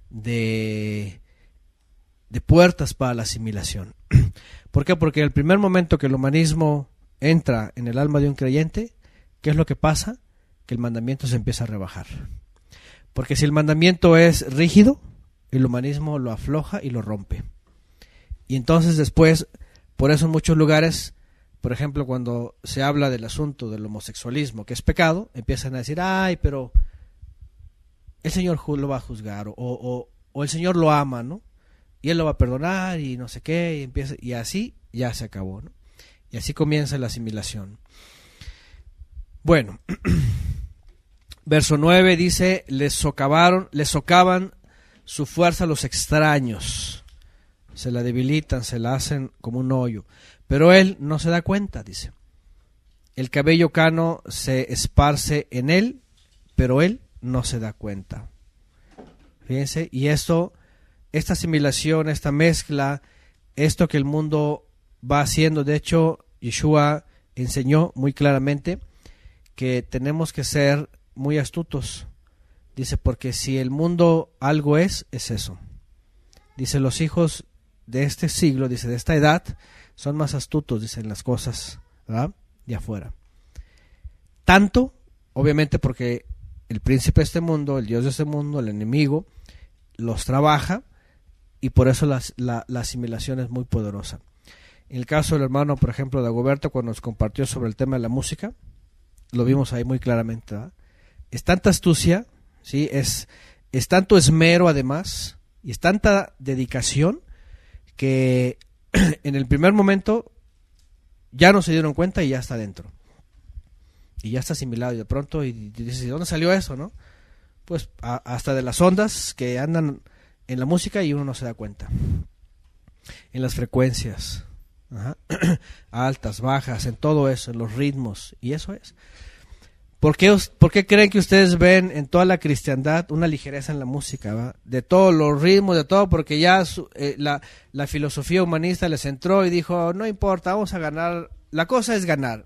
de puertas para la asimilación. ¿Por qué? Porque el primer momento que el humanismo entra en el alma de un creyente, ¿qué es lo que pasa? Que el mandamiento se empieza a rebajar. Porque si el mandamiento es rígido, el humanismo lo afloja y lo rompe. Y entonces después, por eso en muchos lugares, por ejemplo, cuando se habla del asunto del homosexualismo, que es pecado, empiezan a decir, ay, pero el Señor lo va a juzgar, o el Señor lo ama, ¿no? Y Él lo va a perdonar, y no sé qué, y así ya se acabó, ¿no? Y así comienza la asimilación. Bueno, verso 9 dice, les socavan su fuerza a los extraños, se la debilitan, se la hacen como un hoyo, pero él no se da cuenta, dice. El cabello cano se esparce en él, pero él no se da cuenta. Fíjense, y esta asimilación, esta mezcla, esto que el mundo va haciendo, de hecho, Yeshua enseñó muy claramente que tenemos que ser muy astutos. Dice, porque si el mundo algo es eso. Dice, los hijos de este siglo, dice, de esta edad, son más astutos, dicen, las cosas, ¿verdad?, de afuera. Tanto, obviamente, porque el príncipe de este mundo, el Dios de este mundo, el enemigo, los trabaja, y por eso la asimilación es muy poderosa. En el caso del hermano, por ejemplo, de Agoberto, cuando nos compartió sobre el tema de la música, lo vimos ahí muy claramente, ¿verdad? Es tanta astucia, ¿sí? Es tanto esmero, además, y es tanta dedicación, que en el primer momento ya no se dieron cuenta y ya está dentro. Y ya está asimilado, y de pronto, y dices, ¿de dónde salió eso, no? Pues hasta de las ondas que andan en la música y uno no se da cuenta. En las frecuencias, altas, bajas, en todo eso, en los ritmos, y eso es. ¿Por qué creen que ustedes ven en toda la cristiandad una ligereza en la música, ¿va? De todos los ritmos, de todo, porque ya la filosofía humanista les entró y dijo, no importa, vamos a ganar, la cosa es ganar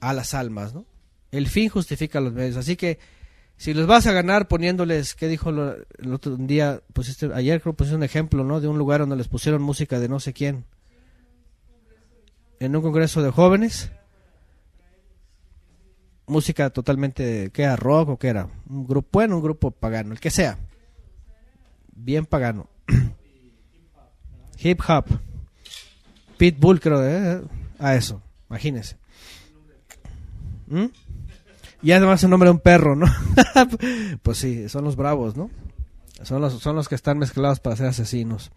a las almas, ¿no? El fin justifica los medios, así que si los vas a ganar poniéndoles, ¿qué dijo el otro día? Ayer creo que pusiste un ejemplo, ¿no? De un lugar donde les pusieron música de no sé quién. En un congreso de jóvenes. Música totalmente, ¿qué era? ¿Rock o qué era? Un grupo pagano, el que sea. Bien pagano. Hip hop. Pitbull, creo, a eso, imagínense. Y además el nombre de un perro, ¿no? Pues sí, son los bravos, ¿no? Son los que están mezclados para ser asesinos.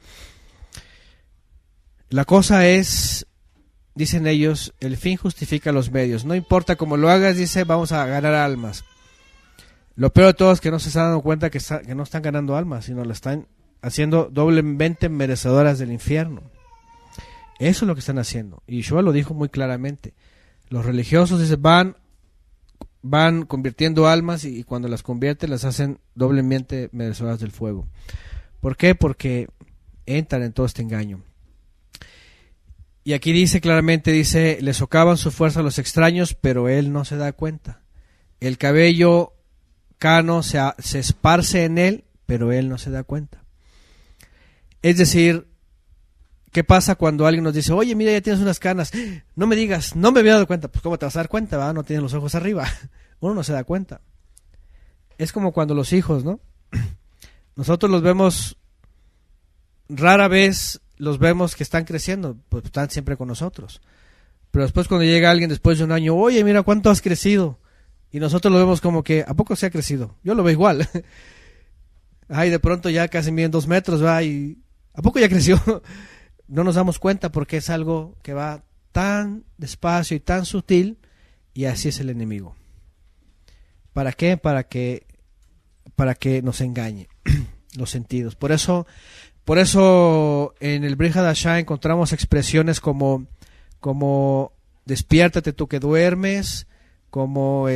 La cosa es, dicen ellos, el fin justifica los medios. No importa cómo lo hagas, dice, vamos a ganar almas. Lo peor de todo es que no se están dando cuenta que no están ganando almas, sino la están haciendo doblemente merecedoras del infierno. Eso es lo que están haciendo. Y Yeshua lo dijo muy claramente. Los religiosos, dice, van van convirtiendo almas y cuando las convierten las hacen doblemente merecedoras del fuego. ¿Por qué? Porque entran en todo este engaño. Y aquí dice claramente, dice, le socavan su fuerza a los extraños, pero él no se da cuenta. El cabello cano se esparce en él, pero él no se da cuenta. Es decir, ¿qué pasa cuando alguien nos dice, oye, mira, ya tienes unas canas? No me digas, no me había dado cuenta. Pues ¿cómo te vas a dar cuenta? ¿Va? No tienes los ojos arriba. Uno no se da cuenta. Es como cuando los hijos, ¿no? Nosotros los vemos, rara vez los vemos que están creciendo, pues están siempre con nosotros. Pero después cuando llega alguien después de un año, oye, mira cuánto has crecido. Y nosotros lo vemos como que, ¿a poco se ha crecido? Yo lo veo igual. Ay, de pronto ya casi miden 2 metros, va, y ¿a poco ya creció? No nos damos cuenta porque es algo que va tan despacio y tan sutil, y así es el enemigo. ¿Para qué? Para que nos engañe los sentidos. Por eso en el Brit Hadashah encontramos expresiones como despiértate tú que duermes, como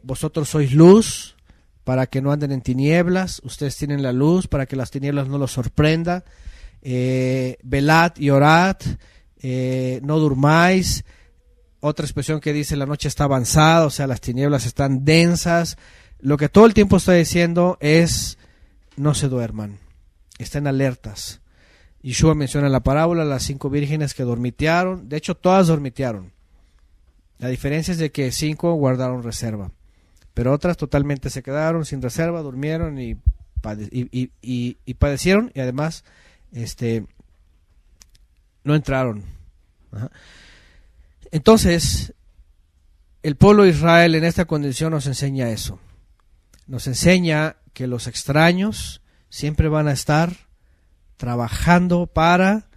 vosotros sois luz para que no anden en tinieblas, ustedes tienen la luz para que las tinieblas no los sorprenda, velad y orad, no durmáis. Otra expresión que dice la noche está avanzada, o sea las tinieblas están densas. Lo que todo el tiempo está diciendo es no se duerman, estén alertas. Yeshua menciona en la parábola las 5 vírgenes que dormitearon, de hecho todas dormitearon. La diferencia es de que 5 guardaron reserva, pero otras totalmente se quedaron sin reserva, durmieron y padecieron, y además no entraron. Ajá. Entonces, el pueblo de Israel en esta condición nos enseña eso. Nos enseña que los extraños siempre van a estar trabajando para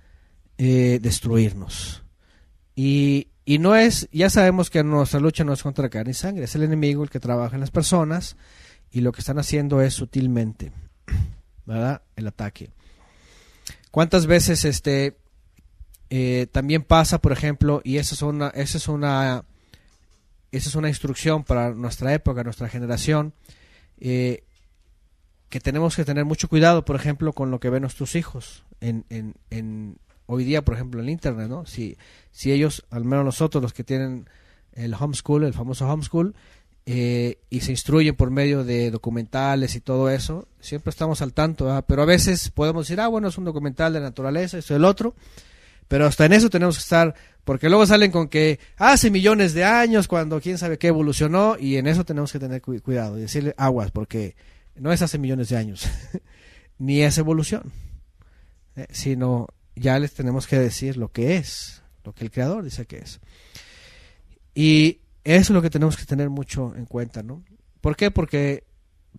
destruirnos. Y no es, ya sabemos que nuestra lucha no es contra carne y sangre, es el enemigo el que trabaja en las personas, y lo que están haciendo es sutilmente, ¿verdad? El ataque. ¿Cuántas veces también pasa, por ejemplo, y esa es una instrucción para nuestra época, nuestra generación, que tenemos que tener mucho cuidado, por ejemplo, con lo que ven nuestros hijos en hoy día, por ejemplo, en internet, ¿no? Si ellos, al menos nosotros, los que tienen el homeschool, el famoso homeschool, y se instruyen por medio de documentales y todo eso, siempre estamos al tanto, ¿verdad? Pero a veces podemos decir, bueno, es un documental de naturaleza, esto y el otro, pero hasta en eso tenemos que estar, porque luego salen con que hace millones de años, cuando quién sabe qué evolucionó, y en eso tenemos que tener cuidado y decirle aguas, porque no es hace millones de años, ni es evolución, sino ya les tenemos que decir lo que es, lo que el Creador dice que es. Y eso es lo que tenemos que tener mucho en cuenta, ¿no? ¿Por qué? Porque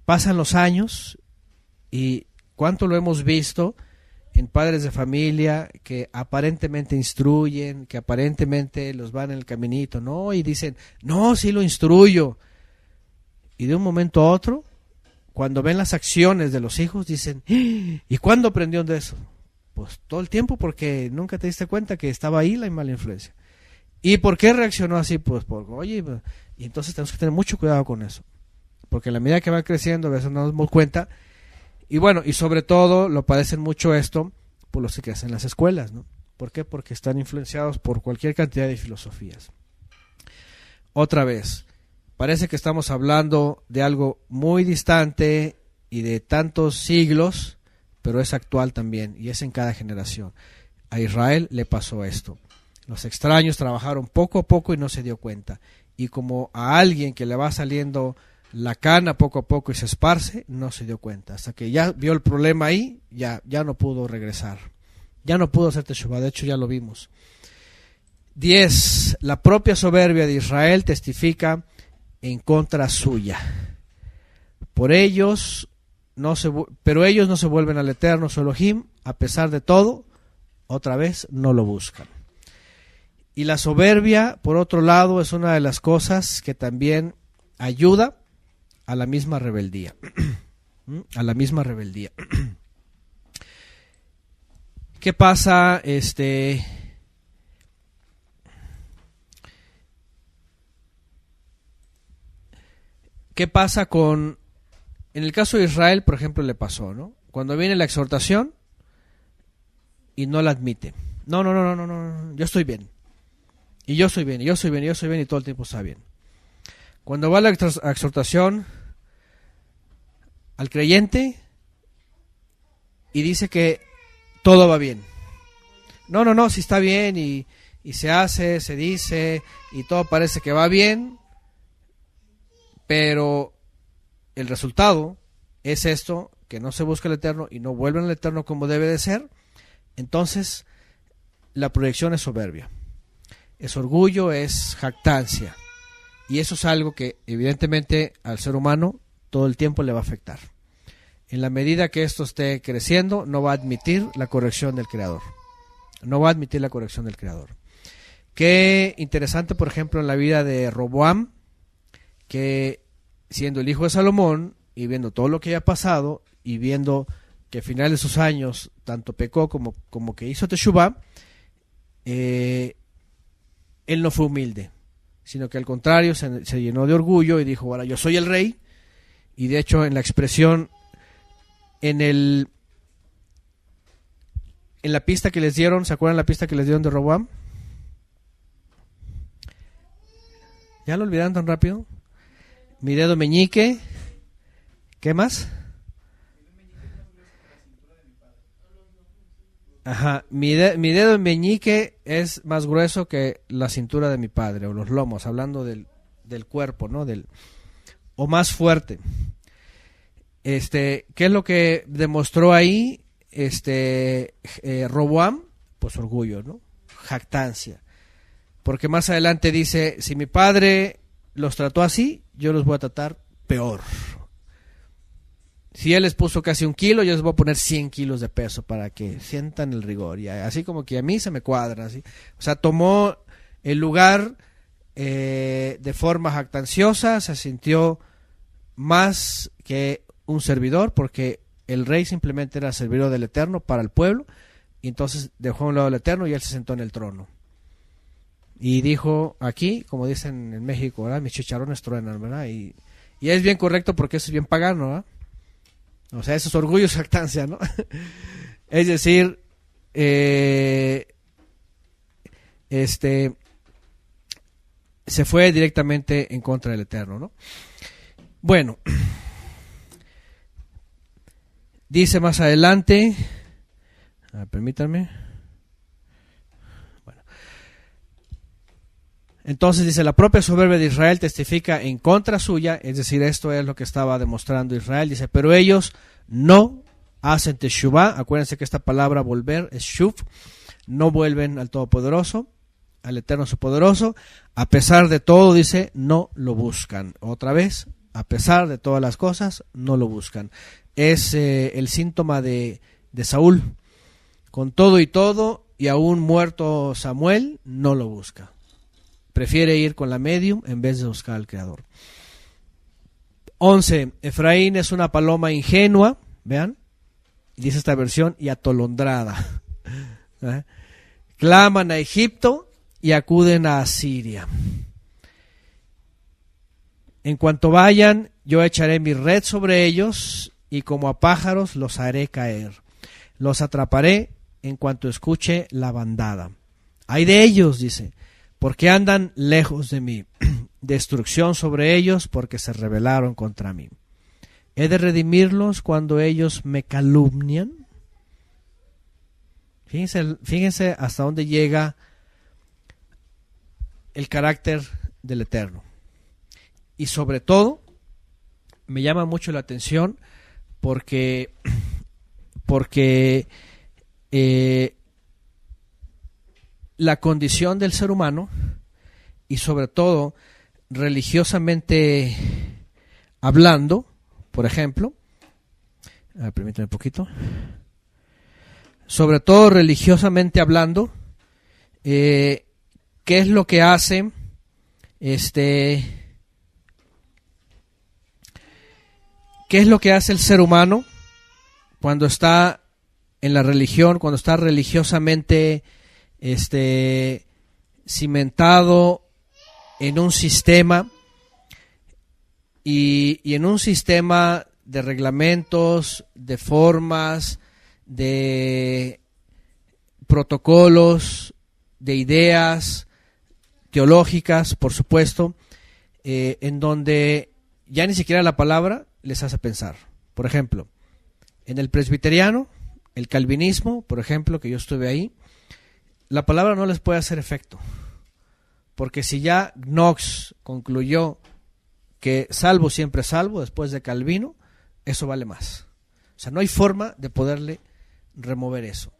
pasan los años y cuánto lo hemos visto en padres de familia que aparentemente instruyen, que aparentemente los van en el caminito, ¿no? Y dicen, no, sí lo instruyo. Y de un momento a otro, cuando ven las acciones de los hijos, dicen, ¿y cuándo aprendió de eso? Pues todo el tiempo, porque nunca te diste cuenta que estaba ahí la mala influencia. ¿Y por qué reaccionó así? Pues porque, oye, y entonces tenemos que tener mucho cuidado con eso, porque a la medida que van creciendo a veces no nos damos cuenta. Y bueno, y sobre todo lo padecen mucho esto por los que hacen las escuelas, ¿no? ¿Por qué? Porque están influenciados por cualquier cantidad de filosofías. Otra vez, parece que estamos hablando de algo muy distante y de tantos siglos, pero es actual también y es en cada generación. A Israel le pasó esto. Los extraños trabajaron poco a poco y no se dio cuenta. Y como a alguien que le va saliendo la cana poco a poco y se esparce, no se dio cuenta. Hasta que ya vio el problema ahí, ya no pudo regresar. Ya no pudo hacer teshuvá, de hecho ya lo vimos. 10. La propia soberbia de Israel testifica en contra suya. Pero ellos no se vuelven al eterno su Elohim, a pesar de todo, otra vez no lo buscan. Y la soberbia, por otro lado, es una de las cosas que también ayuda a la misma rebeldía. A la misma rebeldía. ¿Qué pasa? ¿qué pasa con... En el caso de Israel, por ejemplo, le pasó, ¿no? Cuando viene la exhortación y no la admite. No, yo estoy bien. Y yo soy bien, y yo soy bien, y yo soy bien, y todo el tiempo está bien. Cuando va la exhortación al creyente y dice que todo va bien. No, si está bien y se hace, se dice y todo parece que va bien, pero el resultado es esto, que no se busca el Eterno y no vuelven al Eterno como debe de ser. Entonces la proyección es soberbia, es orgullo, es jactancia, y eso es algo que evidentemente al ser humano todo el tiempo le va a afectar. En la medida que esto esté creciendo, no va a admitir la corrección del Creador. No va a admitir la corrección del Creador. Qué interesante, por ejemplo, en la vida de Roboam, que siendo el hijo de Salomón y viendo todo lo que había pasado y viendo que al final de sus años tanto pecó como que hizo Teshuvá, él no fue humilde, sino que al contrario se llenó de orgullo y dijo, ahora yo soy el rey. Y de hecho en la expresión, en la pista que les dieron, ¿se acuerdan la pista que les dieron de Roboam? ¿Ya lo olvidaron tan rápido? Mi dedo meñique. ¿Qué más? Ajá, mi dedo meñique es más grueso que la cintura de mi padre, o los lomos, hablando del cuerpo, ¿no? O más fuerte. ¿Qué es lo que demostró ahí Roboam? Pues orgullo, ¿no? Jactancia. Porque más adelante dice, si mi padre los trató así, yo los voy a tratar peor. Si él les puso casi 1 kilo, yo les voy a poner 100 kilos de peso para que sientan el rigor. Y así como que a mí se me cuadra. ¿Sí? O sea, tomó el lugar de forma jactanciosa, se sintió más que un servidor, porque el rey simplemente era servidor del Eterno para el pueblo, y entonces dejó a un lado el Eterno y él se sentó en el trono. Y dijo aquí, como dicen en México, ¿verdad? Mis chicharrones truenan, ¿verdad? Y es bien correcto porque eso es bien pagano, ¿verdad? O sea, eso es orgullo y jactancia, ¿no? Es decir, se fue directamente en contra del Eterno, ¿no? Bueno, dice más adelante, permítanme. Bueno, entonces dice, la propia soberbia de Israel testifica en contra suya, es decir, esto es lo que estaba demostrando Israel, dice, pero ellos no hacen teshuvá. Acuérdense que esta palabra volver es shuv, no vuelven al Todopoderoso, al Eterno Superpoderoso, a pesar de todo, dice, no lo buscan. Otra vez, a pesar de todas las cosas, no lo buscan. Es el síntoma de Saúl. Con todo y aún muerto Samuel, no lo busca. Prefiere ir con la medium en vez de buscar al Creador. 11. Efraín es una paloma ingenua, vean, dice esta versión, y atolondrada. Claman a Egipto y acuden a Asiria. En cuanto vayan, yo echaré mi red sobre ellos y como a pájaros los haré caer. Los atraparé en cuanto escuche la bandada. Ay de ellos, dice, porque andan lejos de mí. Destrucción sobre ellos porque se rebelaron contra mí. ¿He de redimirlos cuando ellos me calumnian? Fíjense hasta dónde llega el carácter del Eterno. Y sobre todo, me llama mucho la atención porque la condición del ser humano, y sobre todo religiosamente hablando, por ejemplo, permítame un poquito, sobre todo religiosamente hablando, ¿qué es lo que hace ¿qué es lo que hace el ser humano cuando está en la religión, cuando está religiosamente cimentado en un sistema y en un sistema de reglamentos, de formas, de protocolos, de ideas teológicas, por supuesto, en donde ya ni siquiera la palabra les hace pensar. Por ejemplo, en el presbiteriano, el calvinismo, por ejemplo, que yo estuve ahí, la palabra no les puede hacer efecto, porque si ya Knox concluyó que salvo siempre salvo después de Calvino, eso vale más. O sea, no hay forma de poderle remover eso.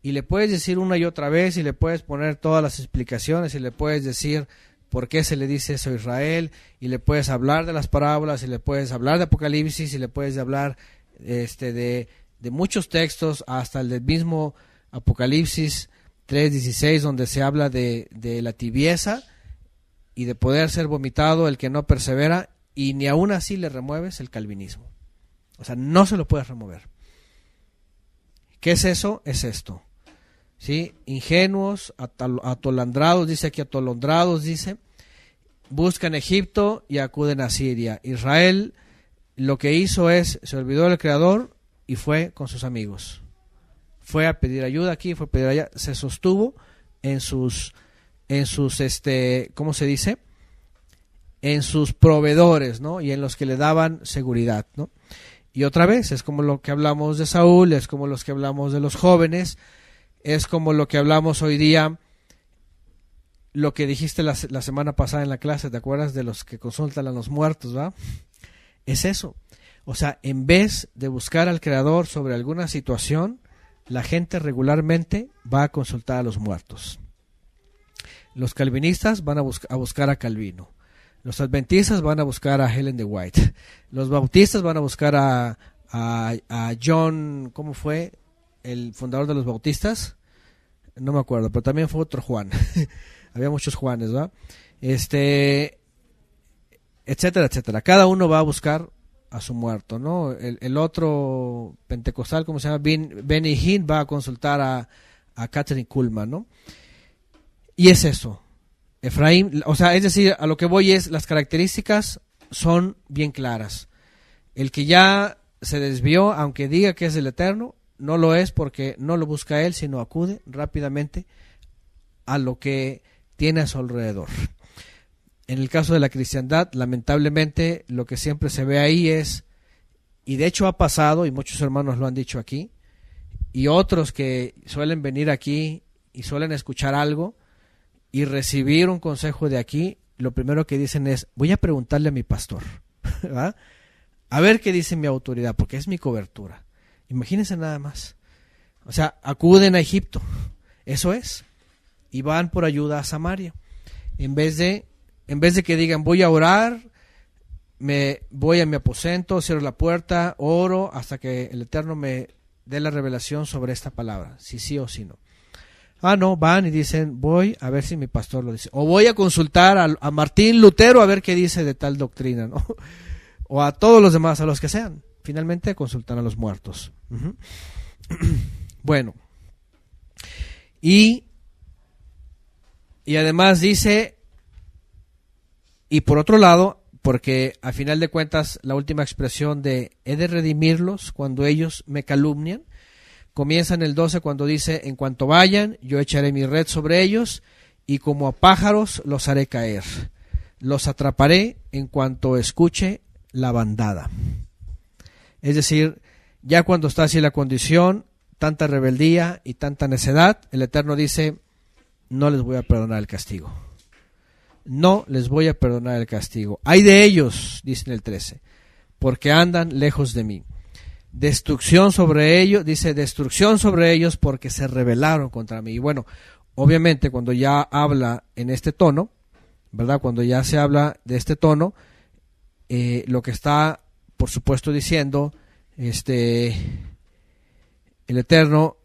Y le puedes decir una y otra vez, y le puedes poner todas las explicaciones, y le puedes decir por qué se le dice eso a Israel, y le puedes hablar de las parábolas, y le puedes hablar de Apocalipsis, y le puedes hablar de muchos textos, hasta el del mismo Apocalipsis 3:16, donde se habla de la tibieza y de poder ser vomitado el que no persevera, y ni aún así le remueves el calvinismo. O sea, no se lo puedes remover. ¿Qué es eso? Es esto. ¿Sí? Ingenuos, atolandrados, dice aquí, atolondrados, dice, buscan Egipto y acuden a Siria. Israel lo que hizo es, se olvidó del Creador y fue con sus amigos. Fue a pedir ayuda aquí, fue a pedir allá, se sostuvo en sus ¿cómo se dice? En sus proveedores, ¿no? Y en los que le daban seguridad, ¿no? Y otra vez, es como lo que hablamos de Saúl, es como los que hablamos de los jóvenes, es como lo que hablamos hoy día, lo que dijiste la semana pasada en la clase, ¿te acuerdas? De los que consultan a los muertos, ¿va? Es eso. O sea, en vez de buscar al Creador sobre alguna situación, la gente regularmente va a consultar a los muertos. Los calvinistas van a buscar a Calvino. Los adventistas van a buscar a Helen de White. Los bautistas van a buscar a John, ¿cómo fue? El fundador de los bautistas. No me acuerdo, pero también fue otro Juan. Había muchos Juanes, ¿va? Etcétera, etcétera. Cada uno va a buscar a su muerto, ¿no? El otro pentecostal, ¿cómo se llama? Benny Hinn va a consultar a Catherine Kuhlman, ¿no? Y es eso. Efraín, o sea, es decir, a lo que voy es, las características son bien claras. El que ya se desvió, aunque diga que es el Eterno, no lo es porque no lo busca él, sino acude rápidamente a lo que tiene a su alrededor. En el caso de la cristiandad, lamentablemente, lo que siempre se ve ahí es, y de hecho ha pasado, y muchos hermanos lo han dicho aquí, y otros que suelen venir aquí y suelen escuchar algo, y recibir un consejo de aquí, lo primero que dicen es, voy a preguntarle a mi pastor, ¿verdad? A ver qué dice mi autoridad, porque es mi cobertura. Imagínense nada más. O sea, acuden a Egipto, eso es, y van por ayuda a Samaria. En vez de que digan, voy a orar, me voy a mi aposento, cierro la puerta, oro, hasta que el Eterno me dé la revelación sobre esta palabra, si sí o si no. No, van y dicen, voy a ver si mi pastor lo dice. O voy a consultar a Martín Lutero a ver qué dice de tal doctrina, ¿no? O a todos los demás, a los que sean. Finalmente consultan a los muertos. Uh-huh. Bueno. Y además dice, y por otro lado, porque a final de cuentas la última expresión de he de redimirlos cuando ellos me calumnian, comienza en el 12 cuando dice, en cuanto vayan, yo echaré mi red sobre ellos y como a pájaros los haré caer. Los atraparé en cuanto escuche la bandada. Es decir, ya cuando está así la condición, tanta rebeldía y tanta necedad, el Eterno dice, no les voy a perdonar el castigo. No les voy a perdonar el castigo. Ay de ellos, dice en el 13, porque andan lejos de mí. Destrucción sobre ellos, dice destrucción sobre ellos porque se rebelaron contra mí. Y bueno, obviamente cuando ya habla en este tono, ¿verdad? Cuando ya se habla de este tono, lo que está, por supuesto, diciendo el Eterno,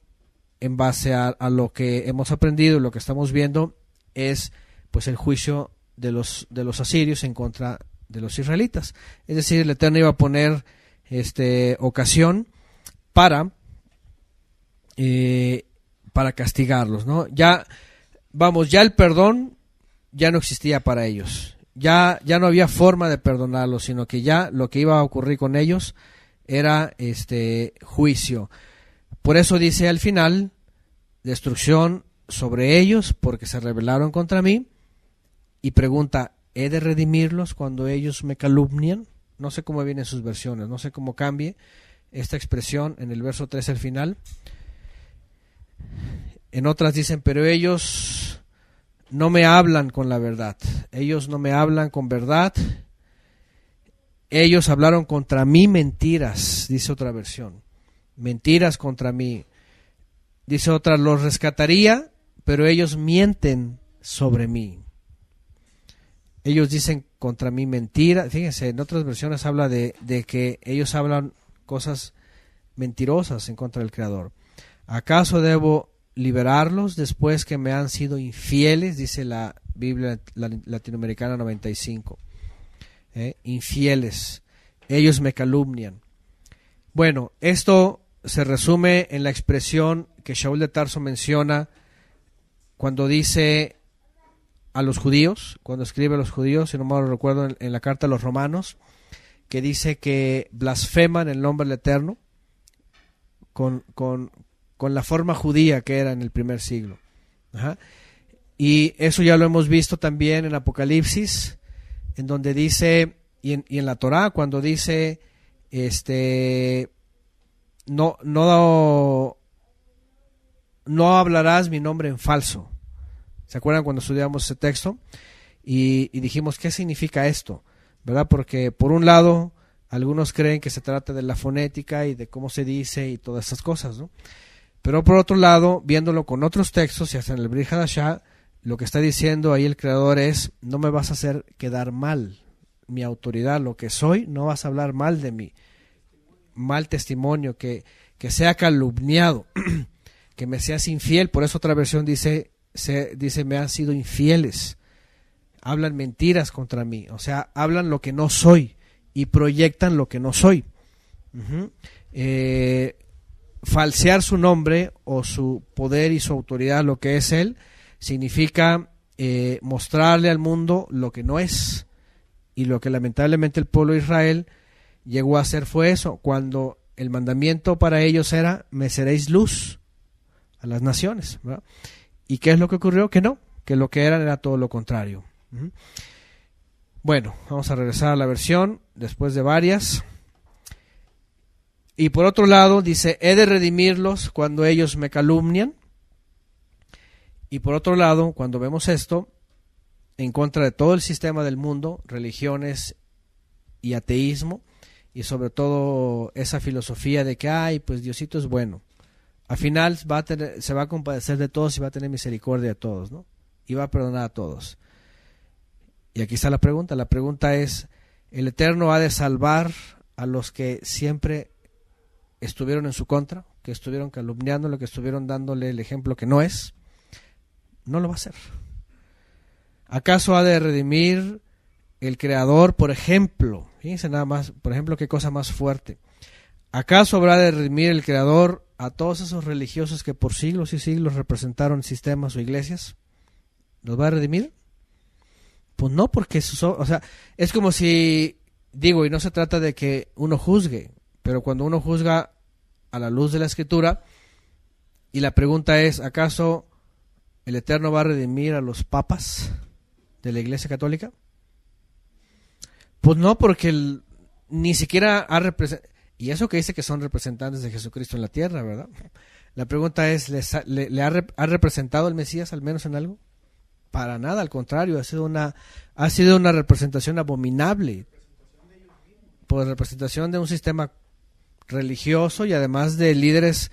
en base a lo que hemos aprendido, lo que estamos viendo, es pues el juicio de los asirios en contra de los israelitas. Es decir, el Eterno iba a poner ocasión para castigarlos, ¿no? Ya el perdón ya no existía para ellos. ya no había forma de perdonarlos, sino que ya lo que iba a ocurrir con ellos era juicio. Por eso dice al final, destrucción sobre ellos porque se rebelaron contra mí, y pregunta, ¿he de redimirlos cuando ellos me calumnian? No sé cómo vienen sus versiones, no sé cómo cambie esta expresión en el verso 3 al final. En otras dicen, pero ellos no me hablan con la verdad, ellos no me hablan con verdad, ellos hablaron contra mí mentiras, dice otra versión, mentiras contra mí. Dice otra, los rescataría, pero ellos mienten sobre mí. Ellos dicen contra mí mentiras. Fíjense, en otras versiones habla de que ellos hablan cosas mentirosas en contra del Creador. ¿Acaso debo liberarlos después que me han sido infieles? Dice la Biblia Latinoamericana 95. Infieles. Ellos me calumnian. Bueno, esto se resume en la expresión que Shaul de Tarso menciona cuando dice a los judíos, cuando escribe a los judíos, si no mal recuerdo, en la carta a los romanos, que dice que blasfeman el nombre del Eterno con la forma judía que era en el primer siglo. Ajá. Y eso ya lo hemos visto también en Apocalipsis, en donde dice, y en la Torá, cuando dice, no hablarás mi nombre en falso. ¿Se acuerdan cuando estudiamos ese texto? Y dijimos, ¿qué significa esto? ¿Verdad? Porque por un lado, algunos creen que se trata de la fonética y de cómo se dice y todas esas cosas, ¿no? Pero por otro lado, viéndolo con otros textos y hasta en el Brit Hadashah, lo que está diciendo ahí el Creador es, no me vas a hacer quedar mal. Mi autoridad, lo que soy, no vas a hablar mal de mí. Mal testimonio, que sea calumniado, que me seas infiel. Por eso otra versión dice me han sido infieles, hablan mentiras contra mí, o sea, hablan lo que no soy y proyectan lo que no soy. Falsear su nombre o su poder y su autoridad, lo que es él, significa mostrarle al mundo lo que no es, y lo que lamentablemente el pueblo de Israel llegó a hacer fue eso, cuando el mandamiento para ellos era, me seréis luz a las naciones, ¿verdad? ¿Y qué es lo que ocurrió? Que no, que lo que eran era todo lo contrario. Bueno, vamos a regresar a la versión después de varias. Y por otro lado dice, he de redimirlos cuando ellos me calumnian. Y por otro lado, cuando vemos esto, en contra de todo el sistema del mundo, religiones y ateísmo, y sobre todo esa filosofía de que, ay, pues Diosito es bueno. Al final se va a compadecer de todos y va a tener misericordia de todos, ¿no? Y va a perdonar a todos. Y aquí está la pregunta. La pregunta es, ¿el Eterno ha de salvar a los que siempre estuvieron en su contra, que estuvieron calumniándolo, que estuvieron dándole el ejemplo que no es? No lo va a hacer. ¿Acaso ha de redimir el Creador, por ejemplo? Fíjense nada más, por ejemplo, qué cosa más fuerte. ¿Acaso habrá de redimir el Creador a todos esos religiosos que por siglos y siglos representaron sistemas o iglesias? ¿Los va a redimir? Pues no, porque o sea, es como si, digo, y no se trata de que uno juzgue, pero cuando uno juzga a la luz de la Escritura, y la pregunta es, ¿acaso el Eterno va a redimir a los papas de la Iglesia Católica? Pues no, porque ni siquiera ha representado. Y eso que dice que son representantes de Jesucristo en la tierra, ¿verdad? La pregunta es, ¿ha representado el Mesías al menos en algo? Para nada, al contrario, ha sido una representación abominable. Por representación de un sistema religioso y además de líderes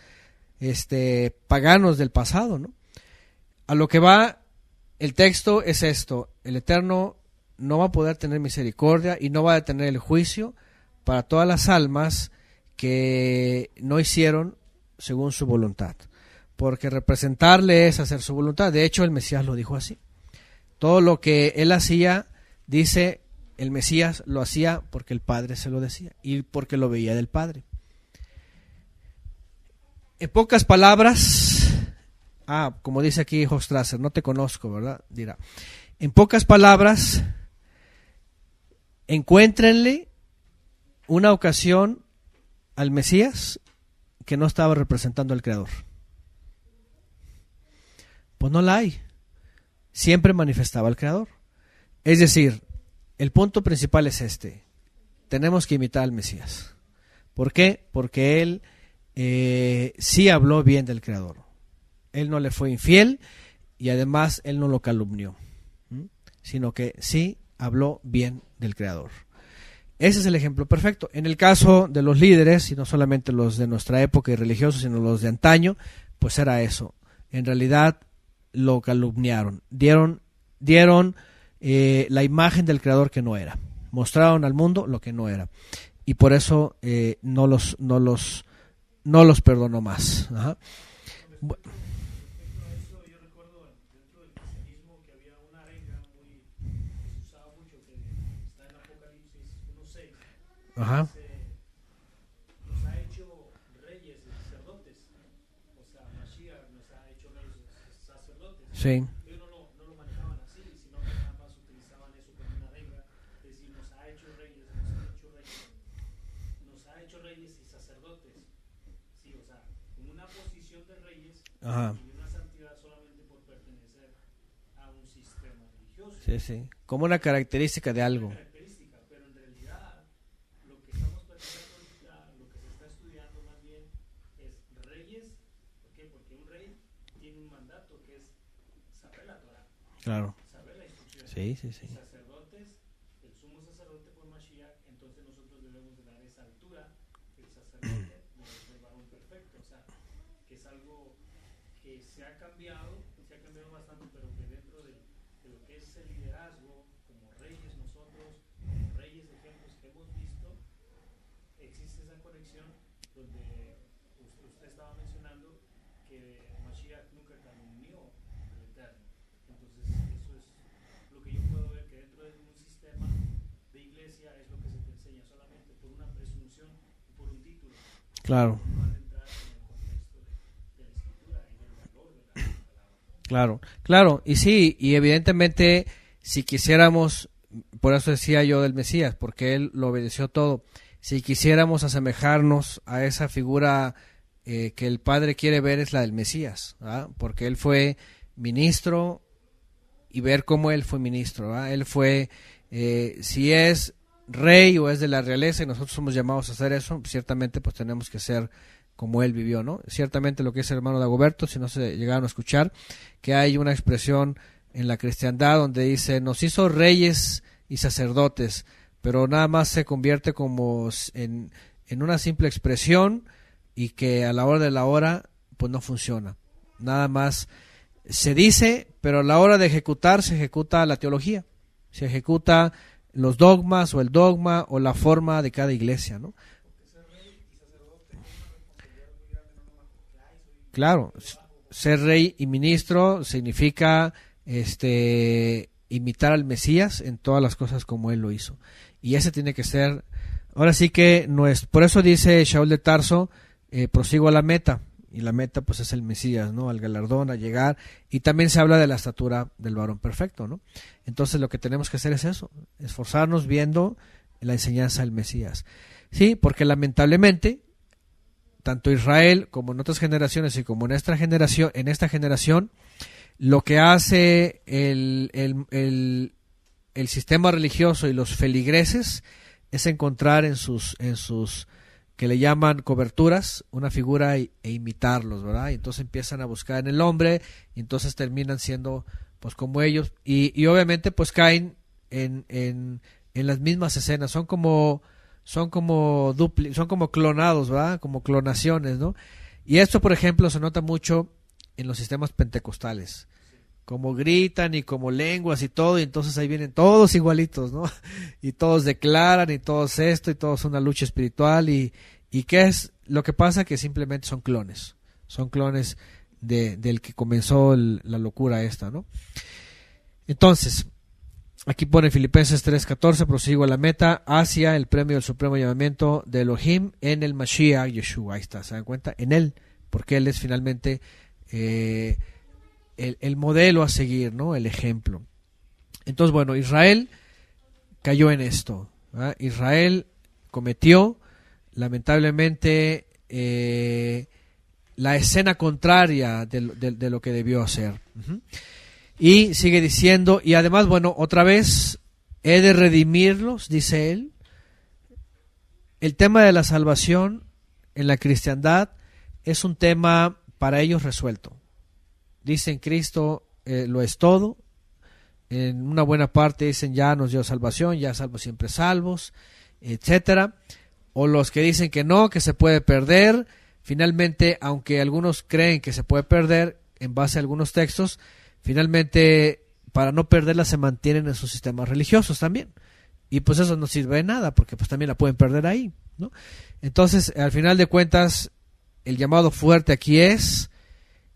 paganos del pasado, ¿no? A lo que va el texto es esto: el Eterno no va a poder tener misericordia y no va a tener el juicio para todas las almas que no hicieron según su voluntad, porque representarle es hacer su voluntad. De hecho, el Mesías lo dijo así. Todo lo que él hacía, dice, el Mesías lo hacía porque el Padre se lo decía y porque lo veía del Padre. En pocas palabras, como dice aquí Hofstrasser, no te conozco, ¿verdad? Dirá. En pocas palabras, encuéntrenle una ocasión al Mesías que no estaba representando al Creador. Pues no la hay. Siempre manifestaba al Creador. Es decir, el punto principal es este. Tenemos que imitar al Mesías. ¿Por qué? Porque él sí habló bien del Creador. Él no le fue infiel y además él no lo calumnió, sino que sí habló bien del Creador. Ese es el ejemplo perfecto. En el caso de los líderes, y no solamente los de nuestra época y religiosos, sino los de antaño, pues era eso. En realidad lo calumniaron, dieron la imagen del Creador que no era, mostraron al mundo lo que no era, y por eso no los perdonó más. Ajá. Ajá. Nos ha hecho reyes y sacerdotes, o sea, Mashiach nos ha hecho reyes y sacerdotes. Sí. Ellos no lo manejaban así, sino que nada más utilizaban eso como una regla, es decir, nos ha hecho reyes y sacerdotes, sí, o sea, en una posición de reyes. Ajá. Y una santidad solamente por pertenecer a un sistema religioso. Sí, sí, como una característica de algo. Claro. Saber la instrucción. Sí, sí, sí. Sacerdotes, el sumo sacerdote fue Mashiach, entonces nosotros debemos de dar esa altura, el sacerdote del varón perfecto, o sea, que es algo que se ha cambiado bastante, pero que dentro de lo que es el liderazgo, como reyes nosotros, como reyes de ejemplos que hemos visto, existe esa conexión donde usted estaba mencionando que Mashiach nunca calumnió el Eterno. Entonces, eso es lo que yo puedo ver, que dentro de un sistema de iglesia es lo que se te enseña solamente por una presunción y por un título. Claro. No van a entrar en el contexto de la escritura y del valor de la palabra. Claro, claro, y sí, y evidentemente si quisiéramos, por eso decía yo del Mesías, porque él lo obedeció todo, si quisiéramos asemejarnos a esa figura que el Padre quiere ver es la del Mesías, ¿verdad? Porque él fue ministro y ver cómo él fue ministro, ¿verdad? Él fue, si es rey o es de la realeza y nosotros somos llamados a hacer eso, ciertamente pues tenemos que ser como él vivió, ¿no? Ciertamente lo que es el hermano Dagoberto, si no se llegaron a escuchar, que hay una expresión en la cristiandad donde dice, nos hizo reyes y sacerdotes, pero nada más se convierte como en una simple expresión y que a la hora de la hora pues no funciona. Nada más se dice, pero a la hora de ejecutar se ejecuta la teología, se ejecuta los dogmas o el dogma o la forma de cada iglesia, ¿no? Claro, ser rey y ministro significa imitar al Mesías en todas las cosas como él lo hizo. Y ese tiene que ser, ahora sí que no es, por eso dice Shaul de Tarso, prosigo a la meta, y la meta pues es el Mesías, ¿no? Al galardón, a llegar, y también se habla de la estatura del varón perfecto, ¿no? Entonces lo que tenemos que hacer es eso, esforzarnos viendo la enseñanza del Mesías. Sí, porque lamentablemente tanto Israel como en otras generaciones y como en esta generación, lo que hace el sistema religioso y los feligreses es encontrar en sus que le llaman coberturas una figura e imitarlos, ¿verdad? Y entonces empiezan a buscar en el hombre y entonces terminan siendo pues como ellos y obviamente pues caen en las mismas escenas, son como clonados, ¿verdad? Como clonaciones, ¿no? Y esto, por ejemplo, se nota mucho en los sistemas pentecostales. Como gritan y como lenguas y todo, y entonces ahí vienen todos igualitos, ¿no? Y todos declaran y todos esto y todos una lucha espiritual y ¿qué es lo que pasa? Que simplemente son clones del que comenzó la locura esta, ¿no? Entonces, aquí pone Filipenses 3:14, prosigo a la meta hacia el premio del supremo llamamiento de Elohim en el Mashiach Yeshua. Ahí está, ¿se dan cuenta? En él, porque él es finalmente el modelo a seguir, ¿no? El ejemplo. Entonces, bueno, Israel cayó en esto. Israel cometió, lamentablemente, la escena contraria de lo que debió hacer. Y sigue diciendo, y además, bueno, otra vez, he de redimirlos, dice él. El tema de la salvación en la cristiandad es un tema para ellos resuelto. Dicen Cristo lo es todo. En una buena parte dicen ya nos dio salvación, ya salvos siempre salvos, etcétera. O los que dicen que no, que se puede perder. Finalmente, aunque algunos creen que se puede perder en base a algunos textos, finalmente para no perderla se mantienen en sus sistemas religiosos también. Y pues eso no sirve de nada, porque pues también la pueden perder ahí, ¿no? Entonces, al final de cuentas, el llamado fuerte aquí es,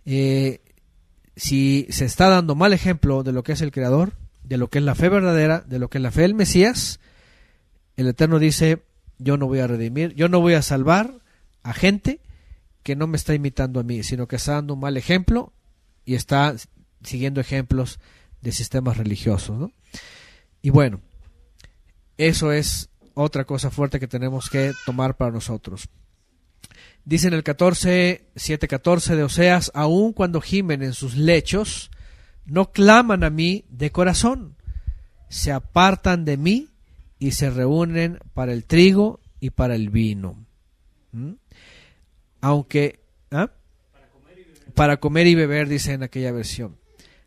si se está dando mal ejemplo de lo que es el Creador, de lo que es la fe verdadera, de lo que es la fe del Mesías, el Eterno dice, yo no voy a redimir, yo no voy a salvar a gente que no me está imitando a mí, sino que está dando un mal ejemplo y está siguiendo ejemplos de sistemas religiosos, ¿no? Y bueno, eso es otra cosa fuerte que tenemos que tomar para nosotros. Dice en el 7:14 de Oseas, aun cuando gimen en sus lechos, no claman a mí de corazón, se apartan de mí y se reúnen para el trigo y para el vino. Aunque, para comer y beber, dice en aquella versión.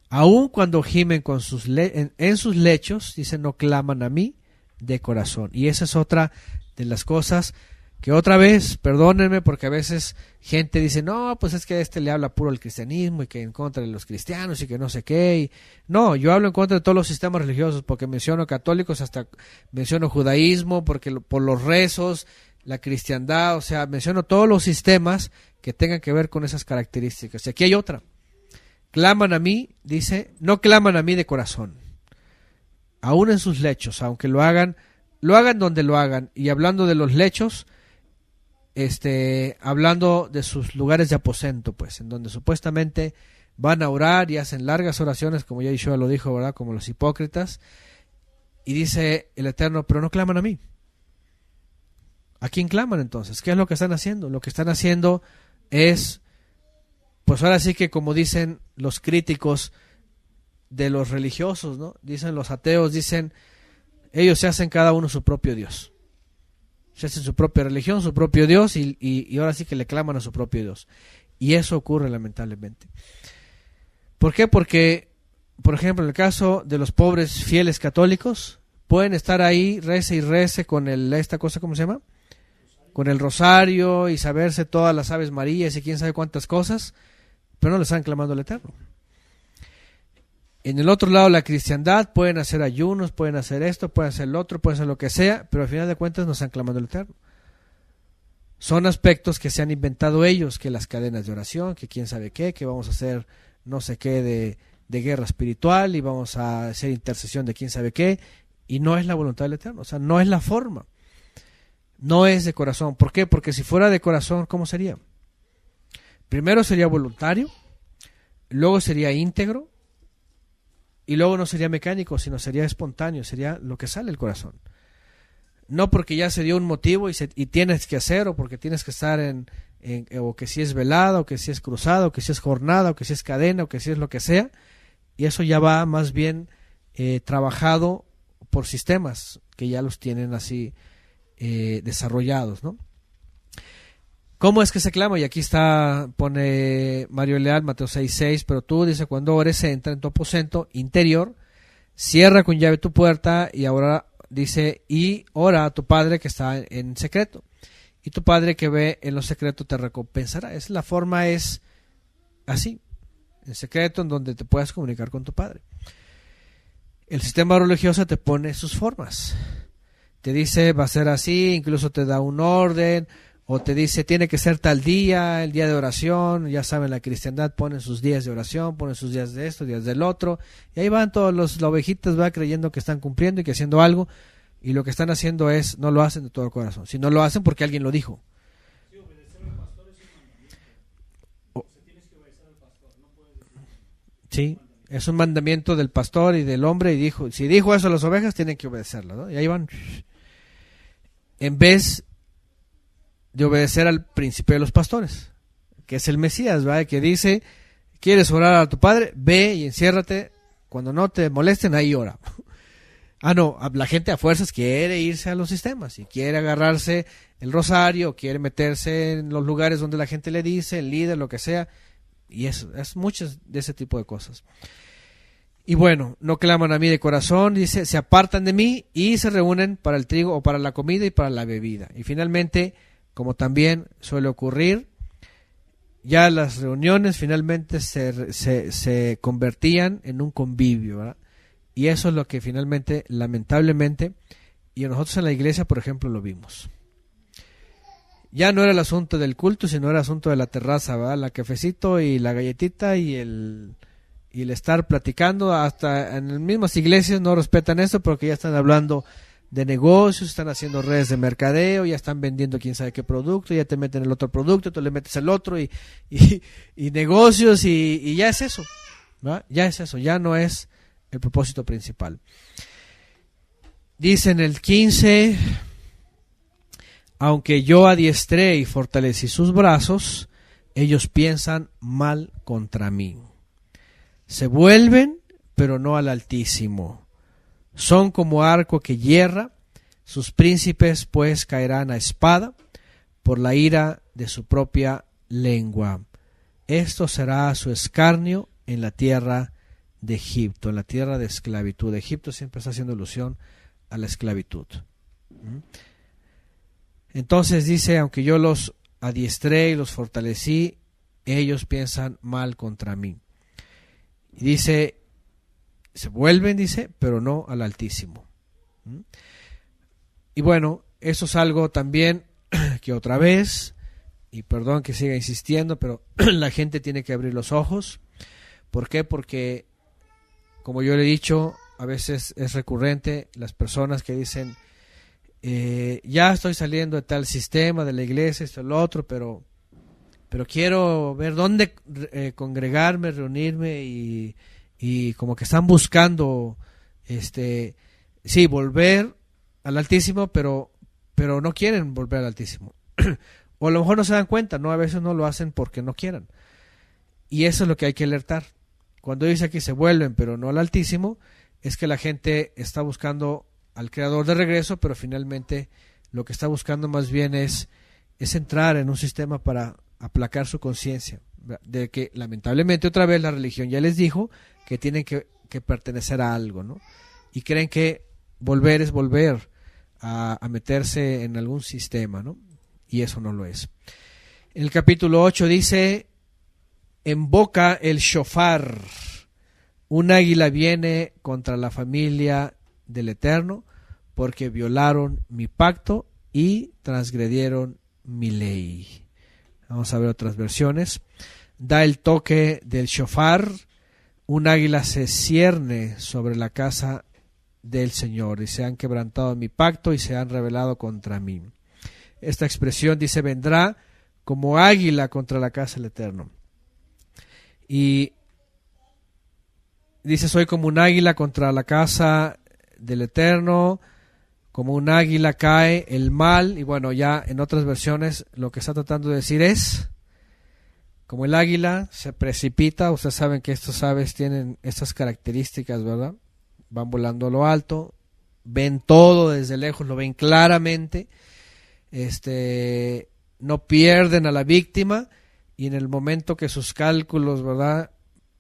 Aun cuando gimen con en sus lechos, dice, no claman a mí de corazón. Y esa es otra de las cosas que otra vez, perdónenme, porque a veces gente dice, no, pues es que le habla puro al cristianismo y que en contra de los cristianos y que no sé qué. Y no, yo hablo en contra de todos los sistemas religiosos, porque menciono católicos, hasta menciono judaísmo, porque por los rezos, la cristiandad, o sea, menciono todos los sistemas que tengan que ver con esas características. Y aquí hay otra. Claman a mí, dice, no claman a mí de corazón, aún en sus lechos, aunque lo hagan donde lo hagan. Y hablando de los lechos, hablando de sus lugares de aposento, pues, en donde supuestamente van a orar y hacen largas oraciones, como ya Yeshua lo dijo, ¿verdad? Como los hipócritas. Y dice el Eterno, pero no claman a mí. ¿A quién claman entonces? ¿Qué es lo que están haciendo? Lo que están haciendo es, pues ahora sí que como dicen los críticos de los religiosos, ¿no? Dicen los ateos, dicen, ellos se hacen cada uno su propio Dios. Se hacen su propia religión, su propio Dios, y ahora sí que le claman a su propio Dios. Y eso ocurre lamentablemente. ¿Por qué? Porque, por ejemplo, en el caso de los pobres fieles católicos, pueden estar ahí, rece y rece con esta cosa, ¿cómo se llama? Con el rosario y saberse todas las Aves Marías y quién sabe cuántas cosas, pero no le están clamando al Eterno. En el otro lado, la cristiandad, pueden hacer ayunos, pueden hacer esto, pueden hacer lo otro, pueden hacer lo que sea, pero al final de cuentas no están clamando al Eterno. Son aspectos que se han inventado ellos, que las cadenas de oración, que quién sabe qué, que vamos a hacer no sé qué de guerra espiritual y vamos a hacer intercesión de quién sabe qué, y no es la voluntad del Eterno, o sea, no es la forma, no es de corazón. ¿Por qué? Porque si fuera de corazón, ¿cómo sería? Primero sería voluntario, luego sería íntegro, y luego no sería mecánico, sino sería espontáneo, sería lo que sale del corazón. No porque ya se dio un motivo y tienes que hacer, o porque tienes que estar o que si es velada, o que si es cruzada, o que si es jornada, o que si es cadena, o que si es lo que sea, y eso ya va más bien trabajado por sistemas que ya los tienen así desarrollados, ¿no? ¿Cómo es que se clama? Y aquí pone Mario Leal, Mateo 6:6, pero tú, dice, cuando ores, entra en tu aposento interior, cierra con llave tu puerta y ahora, dice, y ora a tu Padre que está en secreto. Y tu Padre que ve en lo secreto te recompensará. La forma es así, en secreto, en donde te puedas comunicar con tu Padre. El sistema religioso te pone sus formas. Te dice, va a ser así, incluso te da un orden, o te dice, tiene que ser tal día, el día de oración. Ya saben, la cristiandad pone sus días de oración, pone sus días de esto, días del otro, y ahí van todos las ovejitas, va creyendo que están cumpliendo y que haciendo algo, y lo que están haciendo es, no lo hacen de todo el corazón, si no lo hacen porque alguien lo dijo. Sí, obedecer al pastor es un mandamiento. O sea, tienes que obedecer al pastor, no puedes decir. Sí, es un mandamiento del pastor y del hombre, y si dijo eso a las ovejas, tienen que obedecerlo, ¿no? Y ahí van. en vez de obedecer al príncipe de los pastores, que es el Mesías, ¿verdad? Que dice, ¿quieres orar a tu padre? Ve y enciérrate, cuando no te molesten, ahí ora. No, la gente a fuerzas quiere irse a los sistemas y quiere agarrarse el rosario, quiere meterse en los lugares donde la gente le dice, el líder, lo que sea, y eso, es muchas de ese tipo de cosas. Y bueno, no claman a mí de corazón, dice, se apartan de mí y se reúnen para el trigo o para la comida y para la bebida. Y finalmente, como también suele ocurrir, ya las reuniones finalmente se convertían en un convivio, ¿verdad? Y eso es lo que finalmente, lamentablemente, y nosotros en la iglesia, por ejemplo, lo vimos. Ya no era el asunto del culto, sino era el asunto de la terraza, ¿verdad? La cafecito y la galletita y el estar platicando. Hasta en las mismas iglesias no respetan eso porque ya están hablando de negocios, están haciendo redes de mercadeo, ya están vendiendo quién sabe qué producto, ya te meten el otro producto, tú le metes el otro y negocios y ya es eso, ¿verdad? Ya es eso, ya no es el propósito principal. Dice en el 15, aunque yo adiestré y fortalecí sus brazos, ellos piensan mal contra mí. Se vuelven, pero no al Altísimo. Son como arco que hierra, sus príncipes pues caerán a espada por la ira de su propia lengua. Esto será su escarnio en la tierra de Egipto, en la tierra de esclavitud. Egipto siempre está haciendo alusión a la esclavitud. Entonces dice, aunque yo los adiestré y los fortalecí, ellos piensan mal contra mí. Y dice, se vuelven, dice, pero no al Altísimo. Y bueno, eso es algo también que otra vez, y perdón que siga insistiendo, pero la gente tiene que abrir los ojos. ¿Por qué? Porque, como yo le he dicho, a veces es recurrente las personas que dicen, ya estoy saliendo de tal sistema, de la iglesia, esto, lo otro, pero quiero ver dónde congregarme, reunirme y como que están buscando, sí, volver al Altísimo, pero no quieren volver al Altísimo. O a lo mejor no se dan cuenta, ¿no? A veces no lo hacen porque no quieran. Y eso es lo que hay que alertar. Cuando dice que se vuelven, pero no al Altísimo, es que la gente está buscando al Creador de regreso, pero finalmente lo que está buscando más bien es entrar en un sistema para aplacar su conciencia, de que lamentablemente otra vez la religión ya les dijo que tienen que pertenecer a algo, ¿no? Y creen que volver es volver a meterse en algún sistema, ¿no? Y eso no lo es. En el capítulo 8 dice, emboca el shofar, un águila viene contra la familia del Eterno, porque violaron mi pacto y transgredieron mi ley. Vamos a ver otras versiones. Da el toque del shofar, un águila se cierne sobre la casa del Señor, y se han quebrantado mi pacto y se han rebelado contra mí. Esta expresión dice, vendrá como águila contra la casa del Eterno. Y dice, soy como un águila contra la casa del Eterno, como un águila cae el mal. Y bueno, ya en otras versiones lo que está tratando de decir es, como el águila se precipita, ustedes saben que estos aves tienen estas características, ¿verdad? Van volando a lo alto, ven todo desde lejos, lo ven claramente, no pierden a la víctima, y en el momento que sus cálculos, ¿verdad?,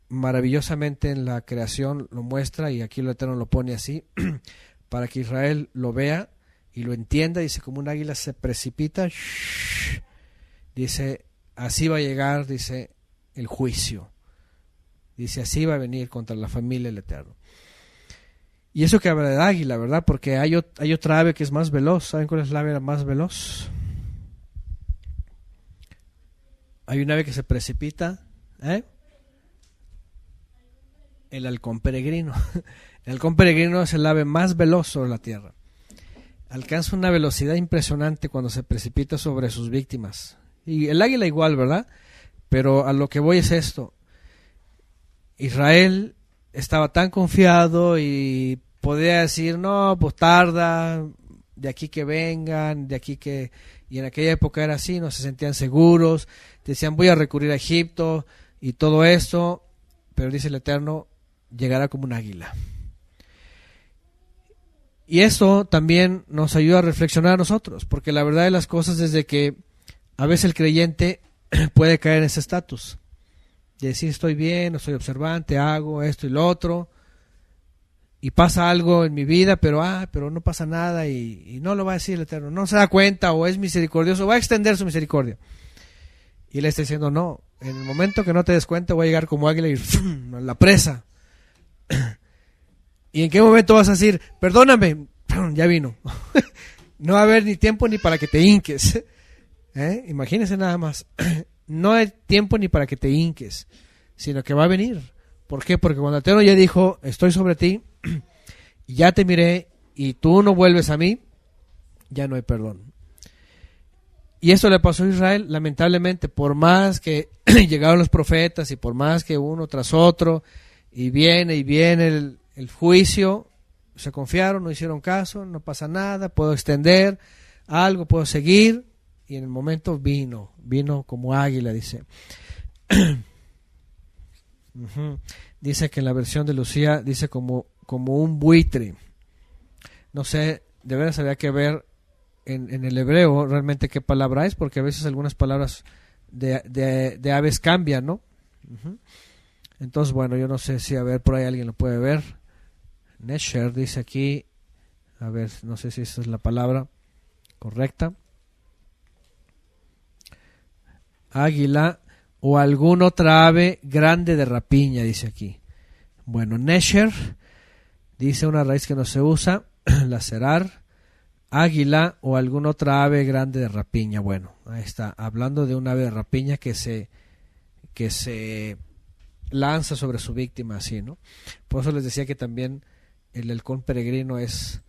maravillosamente en la creación lo muestra, y aquí el Eterno lo pone así, para que Israel lo vea y lo entienda, dice, como un águila se precipita, dice, así va a llegar, dice, el juicio, dice, así va a venir contra la familia del Eterno. Y eso que habla de águila, ¿verdad? Porque hay otra ave que es más veloz. ¿Saben cuál es la ave más veloz? Hay una ave que se precipita, el halcón peregrino. El halcón peregrino es el ave más veloz sobre la tierra. Alcanza una velocidad impresionante cuando se precipita sobre sus víctimas. Y el águila igual, ¿verdad? Pero a lo que voy es esto. Israel estaba tan confiado y podía decir, no, pues tarda, de aquí que vengan, de aquí que... Y en aquella época era así, no se sentían seguros, decían voy a recurrir a Egipto y todo esto, pero dice el Eterno, llegará como un águila. Y esto también nos ayuda a reflexionar a nosotros, porque la verdad de las cosas es de que a veces el creyente puede caer en ese estatus, de decir estoy bien, no soy observante, hago esto y lo otro, y pasa algo en mi vida, pero no pasa nada y no lo va a decir el Eterno, no se da cuenta o es misericordioso, va a extender su misericordia. Y le está diciendo, no, en el momento que no te des cuenta voy a llegar como águila y la presa. ¿Y en qué momento vas a decir, perdóname? Ya vino. No va a haber ni tiempo ni para que te hinques. Imagínense nada más. No hay tiempo ni para que te hinques, sino que va a venir. ¿Por qué? Porque cuando el Eterno ya dijo, estoy sobre ti, ya te miré y tú no vuelves a mí, ya no hay perdón. Y esto le pasó a Israel, lamentablemente, por más que llegaron los profetas y por más que uno tras otro, y viene el juicio, se confiaron, no hicieron caso, no pasa nada, puedo extender algo, puedo seguir, y en el momento vino como águila, dice. Dice que en la versión de Lucía dice como un buitre. No sé, de veras habría que ver en el hebreo realmente qué palabra es, porque a veces algunas palabras de aves cambian, ¿no? Entonces, bueno, yo no sé si, a ver, por ahí alguien lo puede ver. Nesher dice aquí, a ver, no sé si esa es la palabra correcta. Águila o alguna otra ave grande de rapiña, dice aquí. Bueno, Nesher dice una raíz que no se usa, lacerar, águila o alguna otra ave grande de rapiña. Bueno, ahí está, hablando de una ave de rapiña que se lanza sobre su víctima, así, ¿no? Por eso les decía que también el halcón peregrino es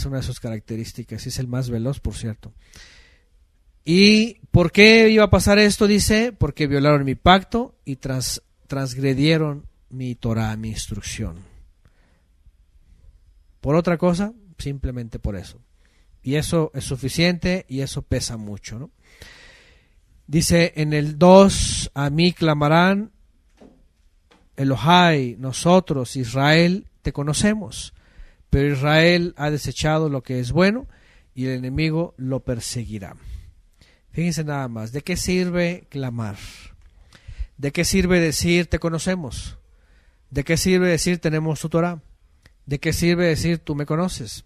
una de sus características, es el más veloz, por cierto. ¿Y por qué iba a pasar esto? Dice, porque violaron mi pacto y transgredieron mi Torah, mi instrucción. Por otra cosa, simplemente por eso. Y eso es suficiente y eso pesa mucho, ¿no? Dice en el 2, a mí clamarán, Elohai, nosotros, Israel, te conocemos, pero Israel ha desechado lo que es bueno y el enemigo lo perseguirá. Fíjense nada más, ¿de qué sirve clamar? ¿De qué sirve decir te conocemos? ¿De qué sirve decir tenemos tu Torah? ¿De qué sirve decir tú me conoces?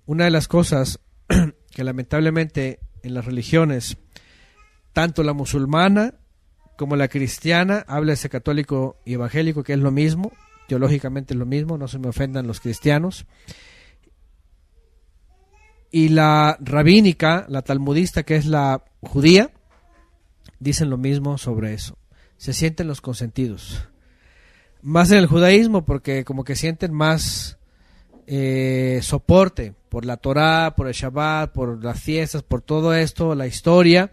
Una de las cosas que lamentablemente en las religiones, tanto la musulmana como la cristiana, habla ese católico y evangélico que es lo mismo, teológicamente es lo mismo, no se me ofendan los cristianos, y la rabínica, la talmudista, que es la judía, dicen lo mismo sobre eso. Se sienten los consentidos. Más en el judaísmo, porque como que sienten más soporte por la Torah, por el Shabbat, por las fiestas, por todo esto, la historia.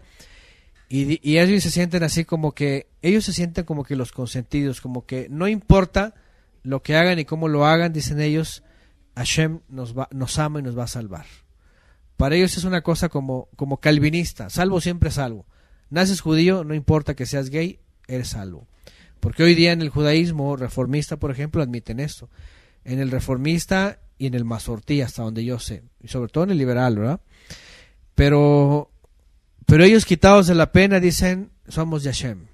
Y ellos se sienten así como que, ellos se sienten como que los consentidos, como que no importa lo que hagan y cómo lo hagan, dicen ellos, Hashem nos ama y nos va a salvar. Para ellos es una cosa como calvinista, salvo siempre salvo. Naces judío, no importa que seas gay, eres salvo. Porque hoy día en el judaísmo reformista, por ejemplo, admiten esto. En el reformista y en el masortí, hasta donde yo sé. Y sobre todo en el liberal, ¿verdad? Pero ellos, quitados de la pena, dicen, somos de Hashem.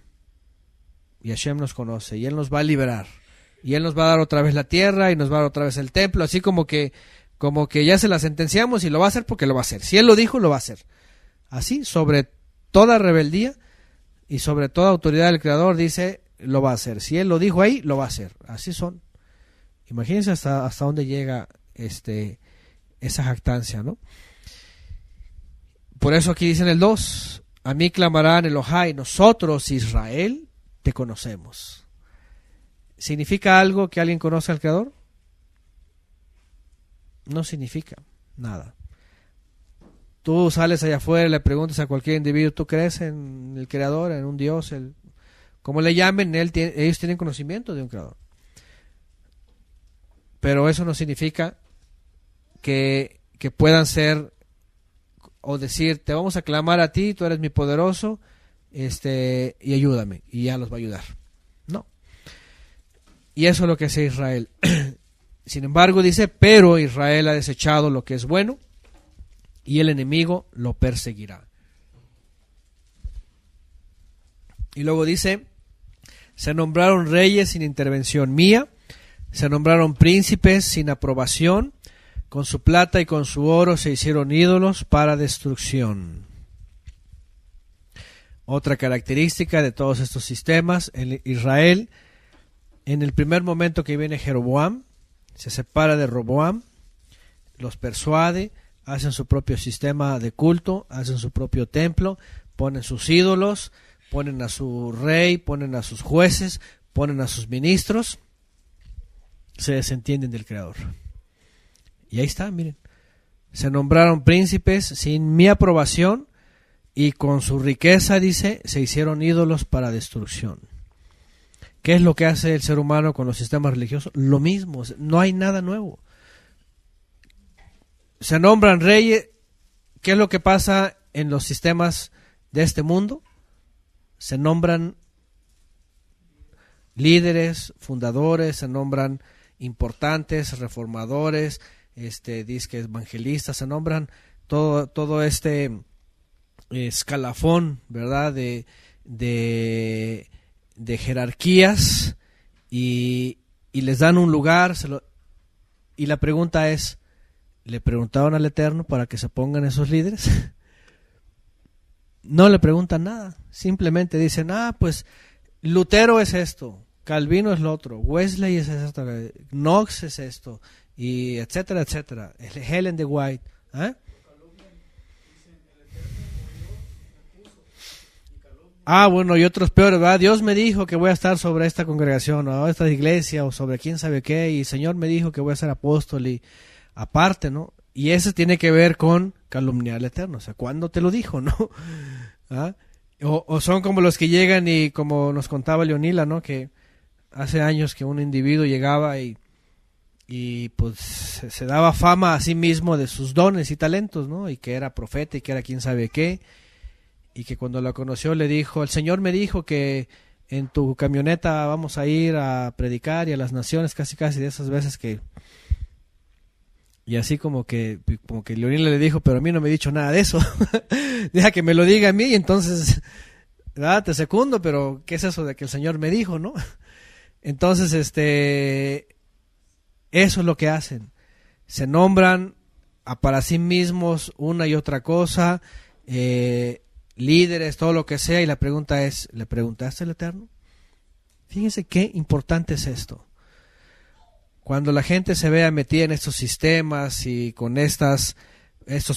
Y Hashem nos conoce y Él nos va a liberar. Y Él nos va a dar otra vez la tierra y nos va a dar otra vez el templo. Así como que ya se la sentenciamos y lo va a hacer porque lo va a hacer. Si Él lo dijo, lo va a hacer. Así, sobre toda rebeldía y sobre toda autoridad del Creador, dice, lo va a hacer. Si Él lo dijo ahí, lo va a hacer. Así son. Imagínense hasta dónde llega esa jactancia, ¿no? Por eso aquí dice en el 2, a mí clamarán Elohai, nosotros, Israel, te conocemos. ¿Significa algo que alguien conozca al Creador? No significa nada. Tú sales allá afuera y le preguntas a cualquier individuo, ¿tú crees en el Creador, en un Dios? Como le llamen, ellos tienen conocimiento de un Creador. Pero eso no significa que que puedan ser o decir, te vamos a clamar a ti, tú eres mi poderoso, y ayúdame, y ya los va a ayudar. No. Y eso es lo que hace Israel. Sin embargo, dice, pero Israel ha desechado lo que es bueno y el enemigo lo perseguirá. Y luego dice, se nombraron reyes sin intervención mía, se nombraron príncipes sin aprobación, con su plata y con su oro se hicieron ídolos para destrucción. Otra característica de todos estos sistemas, en Israel, en el primer momento que viene Jeroboam, se separa de Roboam, los persuade, hacen su propio sistema de culto, hacen su propio templo, ponen sus ídolos, ponen a su rey, ponen a sus jueces, ponen a sus ministros, se desentienden del Creador. Y ahí está, miren, se nombraron príncipes sin mi aprobación y con su riqueza, dice, se hicieron ídolos para destrucción. ¿Qué es lo que hace el ser humano con los sistemas religiosos? Lo mismo, no hay nada nuevo. Se nombran reyes. ¿Qué es lo que pasa en los sistemas de este mundo? Se nombran líderes, fundadores, se nombran importantes, reformadores, disque evangelistas, se nombran todo este escalafón, ¿verdad? De jerarquías y les dan un lugar, y la pregunta es, ¿le preguntaron al Eterno para que se pongan esos líderes? No le preguntan nada, simplemente dicen, pues Lutero es esto, Calvino es lo otro, Wesley es esto, Knox es esto, y etcétera, etcétera, Helen de White, bueno, y otros peores, ¿verdad? Dios me dijo que voy a estar sobre esta congregación o esta iglesia o sobre quién sabe qué, y el Señor me dijo que voy a ser apóstol, y aparte, ¿no? Y eso tiene que ver con calumniar al Eterno, o sea, ¿cuándo te lo dijo, no? O son como los que llegan y como nos contaba Leonila, ¿no? Que hace años que un individuo llegaba y pues se daba fama a sí mismo de sus dones y talentos, ¿no? Y que era profeta y que era quién sabe qué, y que cuando la conoció le dijo, el Señor me dijo que en tu camioneta vamos a ir a predicar y a las naciones, casi de esas veces que... Y así como que Leonila le dijo, pero a mí no me he dicho nada de eso. Deja que me lo diga a mí y entonces, ¿verdad? Te secundo, pero ¿qué es eso de que el Señor me dijo, no? Entonces, eso es lo que hacen. Se nombran para sí mismos una y otra cosa, líderes, todo lo que sea, y la pregunta es, ¿le preguntaste al Eterno? Fíjense qué importante es esto. Cuando la gente se vea metida en estos sistemas y con estos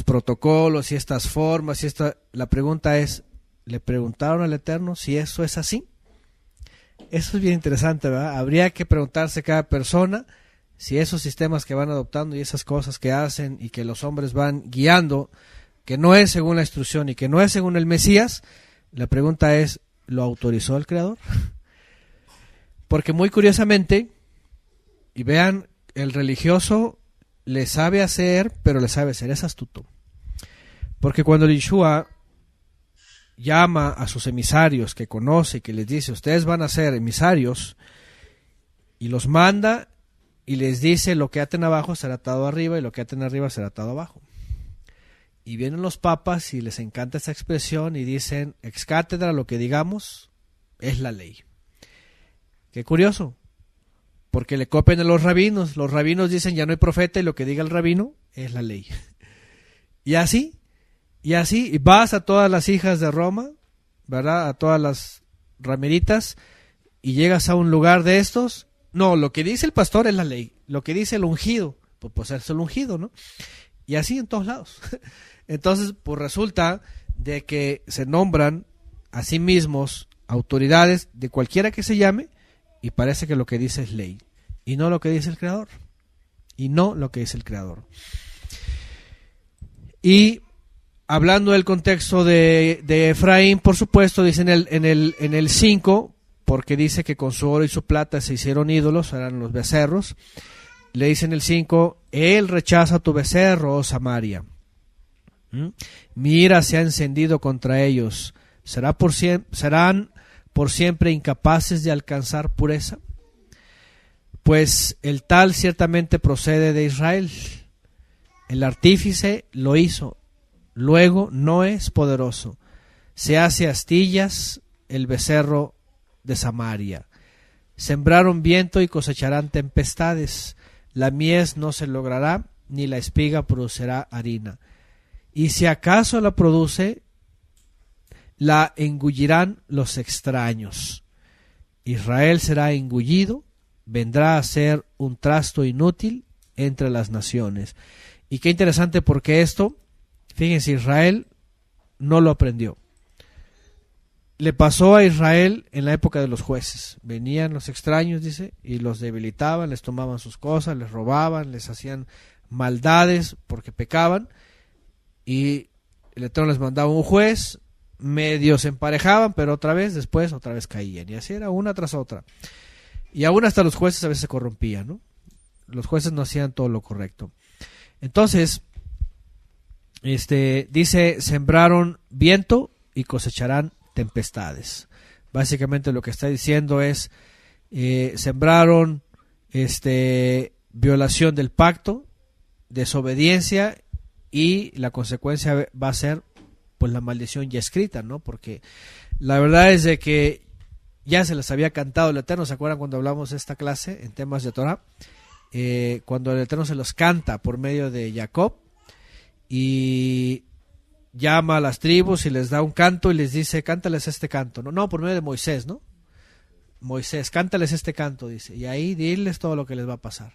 protocolos y estas formas, la pregunta es, ¿le preguntaron al Eterno si eso es así? Eso es bien interesante, ¿verdad? Habría que preguntarse cada persona si esos sistemas que van adoptando y esas cosas que hacen y que los hombres van guiando, que no es según la instrucción y que no es según el Mesías, la pregunta es, ¿lo autorizó el Creador? Porque muy curiosamente... Y vean, el religioso le sabe hacer, pero le sabe hacer, es astuto. Porque cuando Yeshua llama a sus emisarios que conoce, que les dice, ustedes van a ser emisarios, y los manda y les dice, lo que aten abajo será atado arriba y lo que aten arriba será atado abajo. Y vienen los papas y les encanta esa expresión y dicen, ex cátedra, lo que digamos es la ley. Qué curioso. Porque le copian a los rabinos dicen ya no hay profeta y lo que diga el rabino es la ley. Y así, y vas a todas las hijas de Roma, ¿verdad? A todas las rameritas, y llegas a un lugar de estos, no, lo que dice el pastor es la ley, lo que dice el ungido, pues es el ungido, ¿no? Y así en todos lados. Entonces, pues resulta de que se nombran a sí mismos autoridades de cualquiera que se llame, y parece que lo que dice es ley, y no lo que dice el Creador, Y hablando del contexto de Efraín, por supuesto, dice en el 5, porque dice que con su oro y su plata se hicieron ídolos, eran los becerros, le dice en el 5, él rechaza tu becerro, oh Samaria. Mi ira se ha encendido contra ellos. ¿Serán por siempre incapaces de alcanzar pureza? Pues el tal ciertamente procede de Israel. El artífice lo hizo, luego no es poderoso. Se hace astillas el becerro de Samaria. Sembraron viento y cosecharán tempestades. La mies no se logrará, ni la espiga producirá harina. Y si acaso la produce, la engullirán los extraños. Israel será engullido, vendrá a ser un trasto inútil entre las naciones. Y qué interesante, porque esto, fíjense, Israel no lo aprendió. Le pasó a Israel en la época de los jueces. Venían los extraños, dice, y los debilitaban, les tomaban sus cosas, les robaban, les hacían maldades porque pecaban, y el Eterno les mandaba un juez, medio se emparejaban, pero después otra vez caían, y así era una tras otra. Y aún hasta los jueces a veces se corrompían, ¿no? Los jueces no hacían todo lo correcto. Entonces, dice, sembraron viento y cosecharán tempestades. Básicamente lo que está diciendo es, sembraron violación del pacto, desobediencia, y la consecuencia va a ser pues la maldición ya escrita, ¿no? Porque la verdad es de que ya se les había cantado el Eterno. ¿Se acuerdan cuando hablamos de esta clase en temas de Torah? Cuando el Eterno se los canta por medio de Jacob, y llama a las tribus y les da un canto y les dice, cántales este canto. No, por medio de Moisés, ¿no? Moisés, cántales este canto, dice, y ahí diles todo lo que les va a pasar.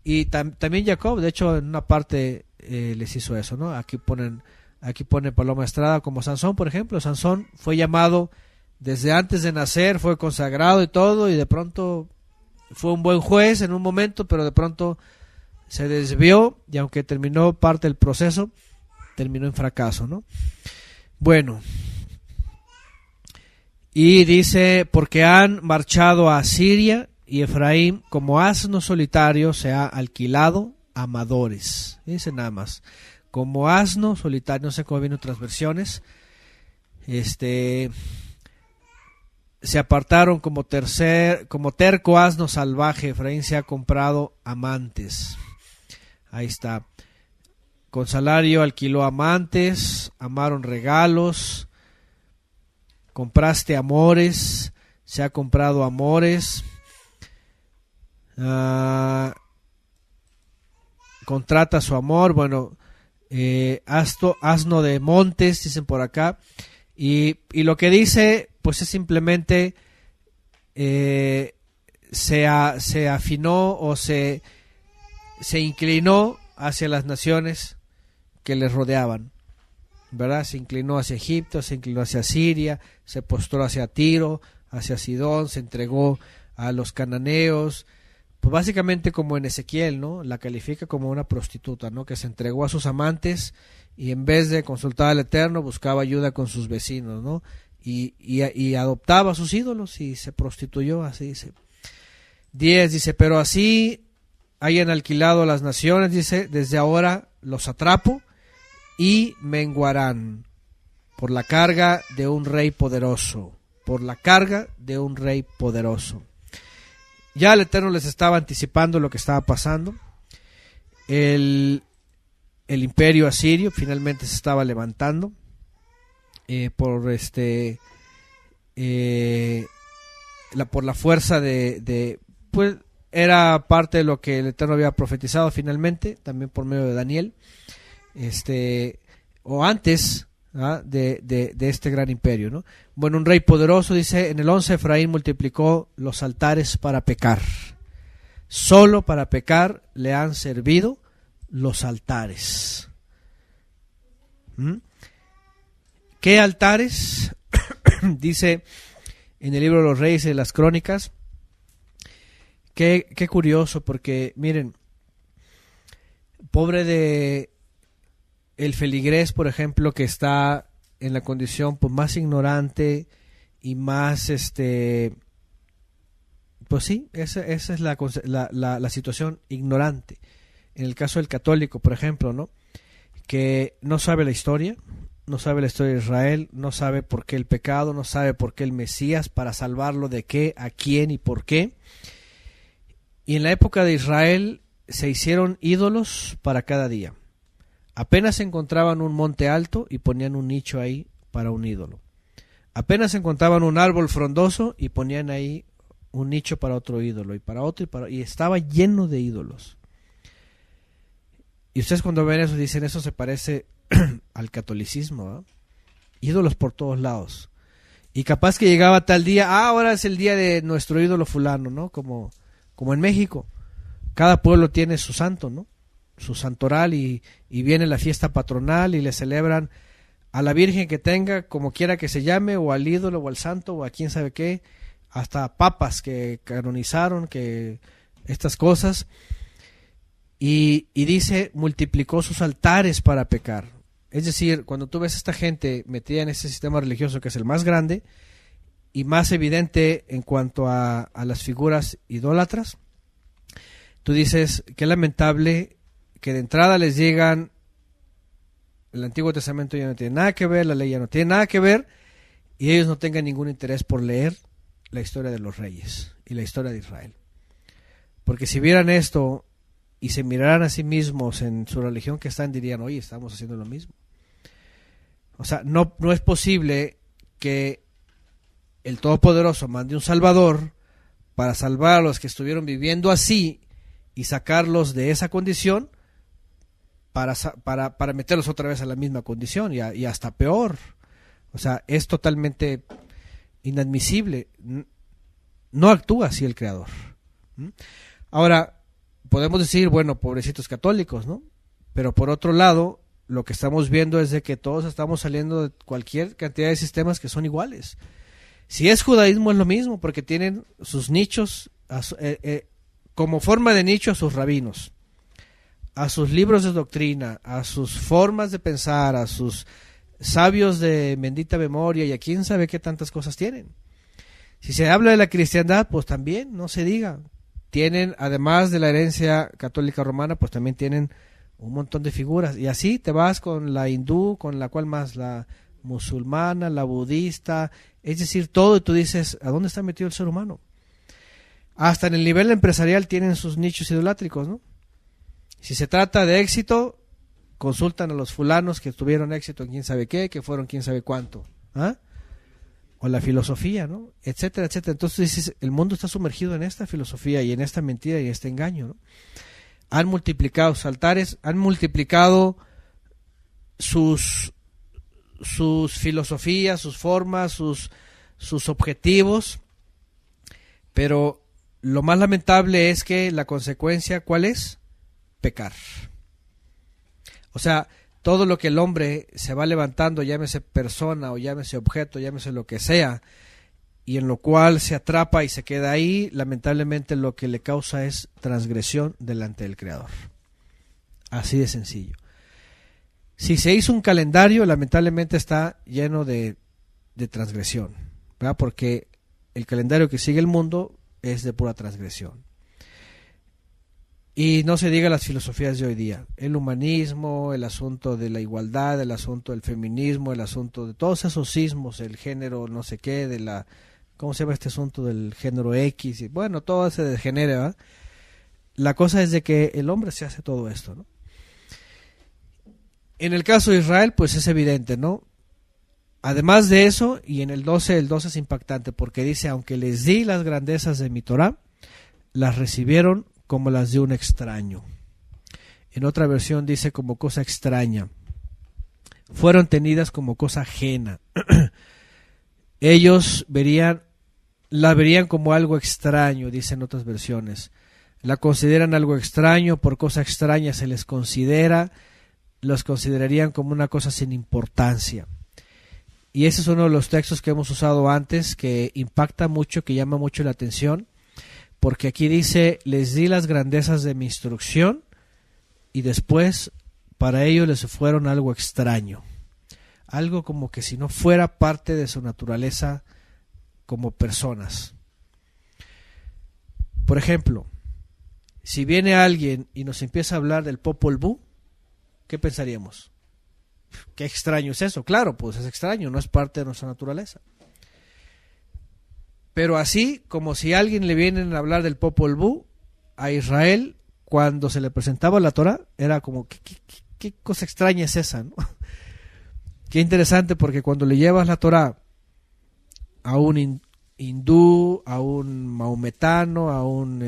Y también Jacob, de hecho, en una parte les hizo eso, ¿no? Aquí pone Paloma Estrada como Sansón, por ejemplo. Sansón fue llamado desde antes de nacer, fue consagrado y todo, y de pronto fue un buen juez en un momento, pero de pronto se desvió, y aunque terminó parte del proceso, terminó en fracaso, ¿no? Bueno, y dice, porque han marchado a Siria, y Efraín como asno solitario se ha alquilado a amadores. Dice nada más, como asno solitario, no sé cómo vienen otras versiones. Se apartaron como terco asno salvaje. Efraín se ha comprado amantes. Ahí está. Con salario alquiló amantes, amaron regalos, compraste amores, se ha comprado amores, contrata su amor, bueno, asno de montes, dicen por acá, y lo que dice, pues es simplemente se afinó o se inclinó hacia las naciones que les rodeaban, ¿verdad? Se inclinó hacia Egipto, se inclinó hacia Siria, se postró hacia Tiro, hacia Sidón, se entregó a los cananeos, pues básicamente como en Ezequiel, ¿no? La califica como una prostituta, ¿no? Que se entregó a sus amantes y en vez de consultar al Eterno buscaba ayuda con sus vecinos, ¿no? Y adoptaba a sus ídolos y se prostituyó, así dice. 10 dice, pero así hayan alquilado las naciones, dice, desde ahora los atrapo y menguarán por la carga de un rey poderoso, por la carga de un rey poderoso. Ya el Eterno les estaba anticipando lo que estaba pasando. El imperio asirio finalmente se estaba levantando por la fuerza de pues era parte de lo que el Eterno había profetizado finalmente, también por medio de Daniel, o antes, ¿ah?, de este gran imperio, ¿no? Bueno, un rey poderoso, dice en el 11, Efraín multiplicó los altares para pecar. Solo para pecar le han servido los altares. ¿Qué altares? Dice en el libro de los Reyes y de las Crónicas. Qué curioso, porque miren, pobre de el feligrés, por ejemplo, que está en la condición pues más ignorante y más Pues sí, esa es la situación ignorante. En el caso del católico, por ejemplo, ¿no? Que no sabe la historia, no sabe la historia de Israel, no sabe por qué el pecado, no sabe por qué el Mesías, para salvarlo de qué, a quién y por qué. Y en la época de Israel se hicieron ídolos para cada día. Apenas encontraban un monte alto y ponían un nicho ahí para un ídolo. Apenas encontraban un árbol frondoso y ponían ahí un nicho para otro ídolo y para otro y estaba lleno de ídolos. Y ustedes cuando ven eso dicen, eso se parece al catolicismo, ¿eh? Ídolos por todos lados. Y capaz que llegaba tal día, ahora es el día de nuestro ídolo fulano, ¿no? Como en México. Cada pueblo tiene su santo, ¿no? Su santoral y viene la fiesta patronal y le celebran a la Virgen que tenga, como quiera que se llame, o al ídolo, o al santo, o a quién sabe qué, hasta papas que canonizaron, que estas cosas. Y dice, multiplicó sus altares para pecar. Es decir, cuando tú ves a esta gente metida en ese sistema religioso que es el más grande y más evidente en cuanto a las figuras idólatras, tú dices, qué lamentable que de entrada les llegan, el Antiguo Testamento ya no tiene nada que ver, la ley ya no tiene nada que ver, y ellos no tengan ningún interés por leer la historia de los reyes y la historia de Israel. Porque si vieran esto y se miraran a sí mismos en su religión que están, dirían, oye, estamos haciendo lo mismo. O sea, no es posible que el Todopoderoso mande un Salvador para salvar a los que estuvieron viviendo así y sacarlos de esa condición para meterlos otra vez a la misma condición y hasta peor. O sea, es totalmente inadmisible. No actúa así el Creador. Ahora, podemos decir, bueno, pobrecitos católicos, ¿no? Pero por otro lado, lo que estamos viendo es de que todos estamos saliendo de cualquier cantidad de sistemas que son iguales. Si es judaísmo es lo mismo, porque tienen sus nichos, como forma de nicho a sus rabinos, a sus libros de doctrina, a sus formas de pensar, a sus sabios de bendita memoria y a quién sabe qué tantas cosas tienen. Si se habla de la cristiandad, pues también, no se diga. Tienen, además de la herencia católica romana, pues también tienen un montón de figuras. Y así te vas con la hindú, con la cual más, la musulmana, la budista, es decir, todo, y tú dices, ¿a dónde está metido el ser humano? Hasta en el nivel empresarial tienen sus nichos idolátricos, ¿no? Si se trata de éxito, consultan a los fulanos que tuvieron éxito en quién sabe qué, que fueron quién sabe cuánto, ¿ah? O la filosofía, ¿no? Etcétera, etcétera. Entonces dices, el mundo está sumergido en esta filosofía y en esta mentira y en este engaño, ¿no? Han multiplicado sus altares, han multiplicado sus filosofías, sus formas, sus objetivos, pero lo más lamentable es que la consecuencia, ¿cuál es? Pecar. O sea, todo lo que el hombre se va levantando, llámese persona o llámese objeto, llámese lo que sea, y en lo cual se atrapa y se queda ahí, lamentablemente lo que le causa es transgresión delante del Creador. Así de sencillo. Si se hizo un calendario, lamentablemente está lleno de transgresión, ¿verdad? Porque el calendario que sigue el mundo es de pura transgresión. Y no se diga las filosofías de hoy día, el humanismo, el asunto de la igualdad, el asunto del feminismo, el asunto de todos esos sismos, el género no sé qué, de la, ¿cómo se llama este asunto del género X? Y bueno, todo se degenera, ¿verdad? La cosa es de que el hombre se hace todo esto, ¿no? En el caso de Israel, pues es evidente, ¿no? Además de eso, y en el 12 es impactante, porque dice, aunque les di las grandezas de mi Torah, las recibieron como las de un extraño. En otra versión dice como cosa extraña. Fueron tenidas como cosa ajena. Ellos la verían como algo extraño, dicen otras versiones. La consideran algo extraño, por cosa extraña se les considera, los considerarían como una cosa sin importancia. Y ese es uno de los textos que hemos usado antes, que impacta mucho, que llama mucho la atención, porque aquí dice, les di las grandezas de mi instrucción y después para ellos les fueron algo extraño, algo como que si no fuera parte de su naturaleza como personas. Por ejemplo, si viene alguien y nos empieza a hablar del Popol Vuh, ¿qué pensaríamos? Qué extraño es eso. Claro, pues es extraño, no es parte de nuestra naturaleza. Pero así como si a alguien le vienen a hablar del Popol Vuh, a Israel, cuando se le presentaba la Torah, era como, ¿qué cosa extraña es esa, ¿no? Qué interesante, porque cuando le llevas la Torah a un hindú, a un maometano, a un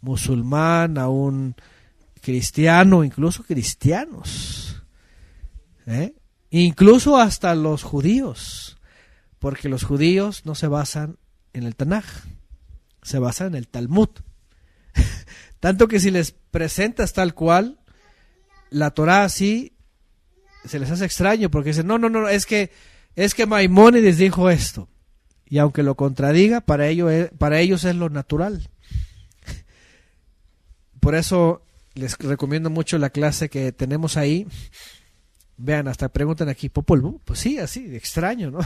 musulmán, a un cristiano, incluso cristianos, incluso hasta los judíos, porque los judíos no se basan en el Tanaj, se basan en el Talmud. Tanto que si les presentas tal cual, la Torah así, se les hace extraño, porque dicen, no, es que Maimónides dijo esto. Y aunque lo contradiga, para ellos es lo natural. Por eso les recomiendo mucho la clase que tenemos ahí. Vean, hasta preguntan aquí, ¿Popol Vuh? Pues sí, así, extraño, ¿no?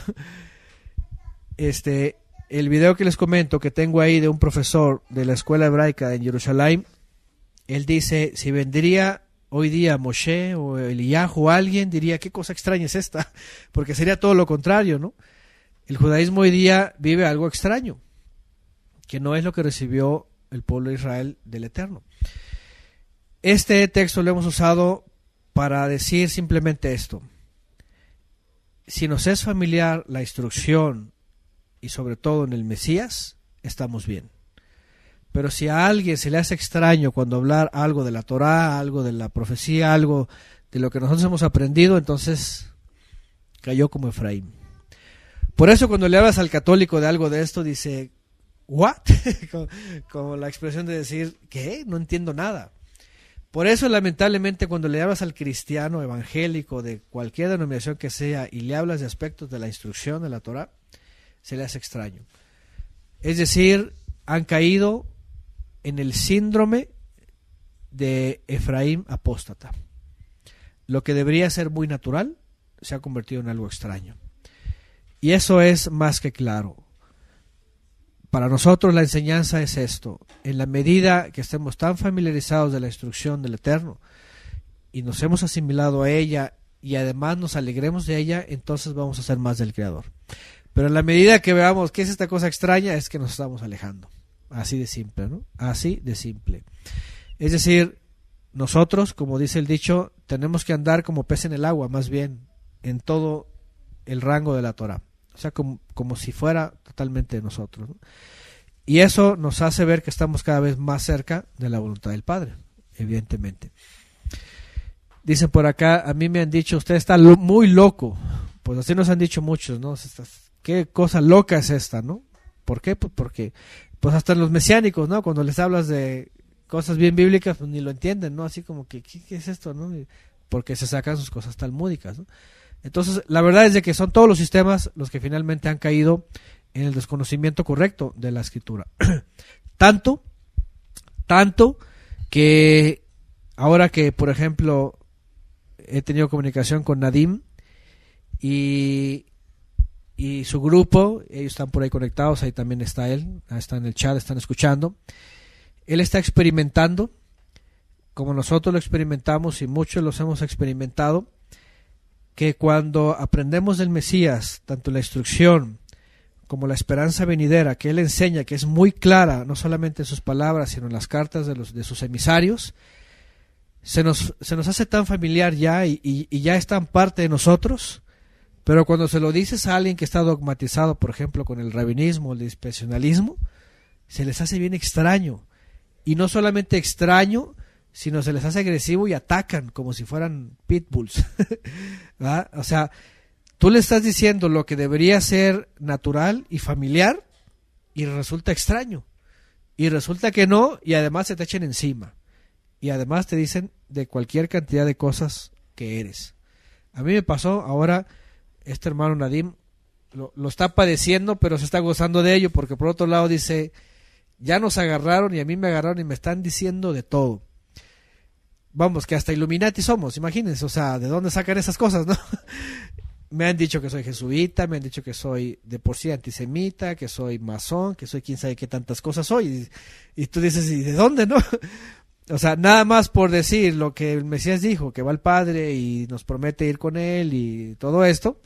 El video que les comento que tengo ahí de un profesor de la escuela hebraica en Jerusalén, él dice, si vendría hoy día Moshe o Eliyahu o alguien, diría, ¿qué cosa extraña es esta? Porque sería todo lo contrario, ¿no? El judaísmo hoy día vive algo extraño, que no es lo que recibió el pueblo de Israel del Eterno. Este texto lo hemos usado para decir simplemente esto. Si nos es familiar la instrucción y sobre todo en el Mesías, estamos bien. Pero si a alguien se le hace extraño cuando hablar algo de la Torá, algo de la profecía, algo de lo que nosotros hemos aprendido, entonces cayó como Efraín. Por eso cuando le hablas al católico de algo de esto, dice, ¿what? como la expresión de decir, ¿qué? No entiendo nada. Por eso lamentablemente cuando le hablas al cristiano evangélico de cualquier denominación que sea y le hablas de aspectos de la instrucción de la Torá, se le hace extraño. Es decir, han caído en el síndrome de Efraín apóstata. Lo que debería ser muy natural se ha convertido en algo extraño. Y eso es más que claro. Para nosotros la enseñanza es esto. En la medida que estemos tan familiarizados de la instrucción del Eterno y nos hemos asimilado a ella y además nos alegremos de ella, entonces vamos a ser más del Creador. Pero en la medida que veamos qué es esta cosa extraña, es que nos estamos alejando. Así de simple, ¿no? Así de simple. Es decir, nosotros, como dice el dicho, tenemos que andar como pez en el agua, más bien, en todo el rango de la Torah. O sea, como si fuera totalmente de nosotros, ¿no? Y eso nos hace ver que estamos cada vez más cerca de la voluntad del Padre, evidentemente. Dicen por acá, a mí me han dicho, usted está muy loco. Pues así nos han dicho muchos, ¿no? Qué cosa loca es esta, ¿no? ¿Por qué? Pues porque pues hasta los mesiánicos, ¿no? Cuando les hablas de cosas bien bíblicas, pues ni lo entienden, ¿no? Así como que, ¿qué es esto, no? Porque se sacan sus cosas talmúdicas, ¿no? Entonces, la verdad es de que son todos los sistemas los que finalmente han caído en el desconocimiento correcto de la escritura. Tanto que ahora que, por ejemplo, he tenido comunicación con Nadim y su grupo, ellos están por ahí conectados, ahí también está él, está en el chat, están escuchando. Él está experimentando, como nosotros lo experimentamos y muchos los hemos experimentado, que cuando aprendemos del Mesías, tanto la instrucción como la esperanza venidera que él enseña, que es muy clara, no solamente en sus palabras, sino en las cartas de sus emisarios, se nos hace tan familiar ya y ya es tan parte de nosotros. Pero cuando se lo dices a alguien que está dogmatizado, por ejemplo, con el rabinismo, el dispensacionalismo, se les hace bien extraño. Y no solamente extraño, sino se les hace agresivo y atacan como si fueran pitbulls. O sea, tú le estás diciendo lo que debería ser natural y familiar y resulta extraño. Y resulta que no, y además se te echan encima. Y además te dicen de cualquier cantidad de cosas que eres. A mí me pasó ahora... Este hermano Nadim lo está padeciendo, pero se está gozando de ello, porque por otro lado dice, ya nos agarraron y a mí me agarraron y me están diciendo de todo. Vamos, que hasta Illuminati somos, imagínense, o sea, ¿de dónde sacan esas cosas, no? me han dicho que soy jesuita, me han dicho que soy de por sí antisemita, que soy masón, que soy quién sabe qué tantas cosas soy. Y tú dices, ¿y de dónde, no? O sea, nada más por decir lo que el Mesías dijo, que va al Padre y nos promete ir con él y todo esto.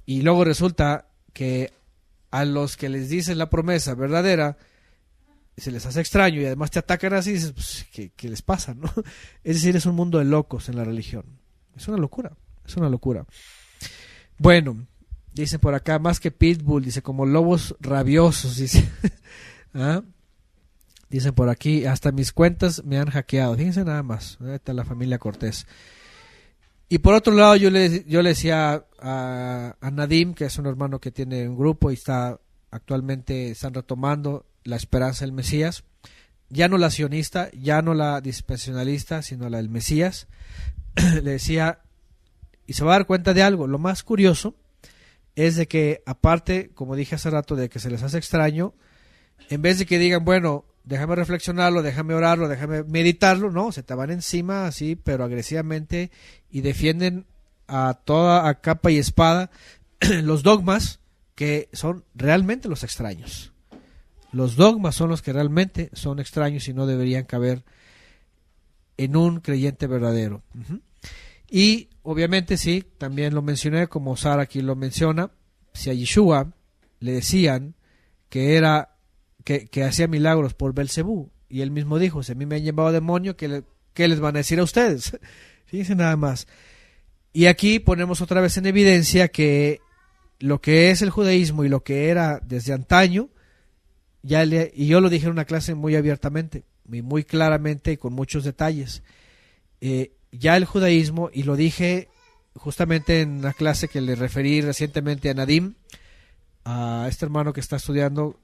Y luego resulta que a los que les dicen la promesa verdadera se les hace extraño y además te atacan así y dices, pues, ¿qué les pasa, no? Es decir, es un mundo de locos en la religión. Es una locura, es una locura. Bueno, dicen por acá, más que pitbull, dice, como lobos rabiosos, dice. ¿Ah? Dicen por aquí, hasta mis cuentas me han hackeado. Fíjense nada más, ahí está la familia Cortés. Y por otro lado, yo le decía a Nadim, que es un hermano que tiene un grupo y están retomando la esperanza del Mesías, ya no la sionista, ya no la dispensacionalista, sino la del Mesías. Le decía, y se va a dar cuenta de algo, lo más curioso es de que, aparte, como dije hace rato, de que se les hace extraño, en vez de que digan, bueno, déjame reflexionarlo, déjame orarlo, déjame meditarlo, no, se te van encima así, pero agresivamente, y defienden a capa y espada los dogmas que son realmente los extraños. Los dogmas son los que realmente son extraños y no deberían caber en un creyente verdadero. Y obviamente sí, también lo mencioné, como Sara aquí lo menciona, si a Yeshua le decían que hacía milagros por Belcebú, y él mismo dijo, si a mí me han llevado demonio, ¿qué les van a decir a ustedes? Fíjense nada más. Y aquí ponemos otra vez en evidencia que lo que es el judaísmo y lo que era desde antaño, y yo lo dije en una clase muy abiertamente, muy claramente y con muchos detalles, ya el judaísmo, y lo dije justamente en una clase que le referí recientemente a Nadim, a este hermano que está estudiando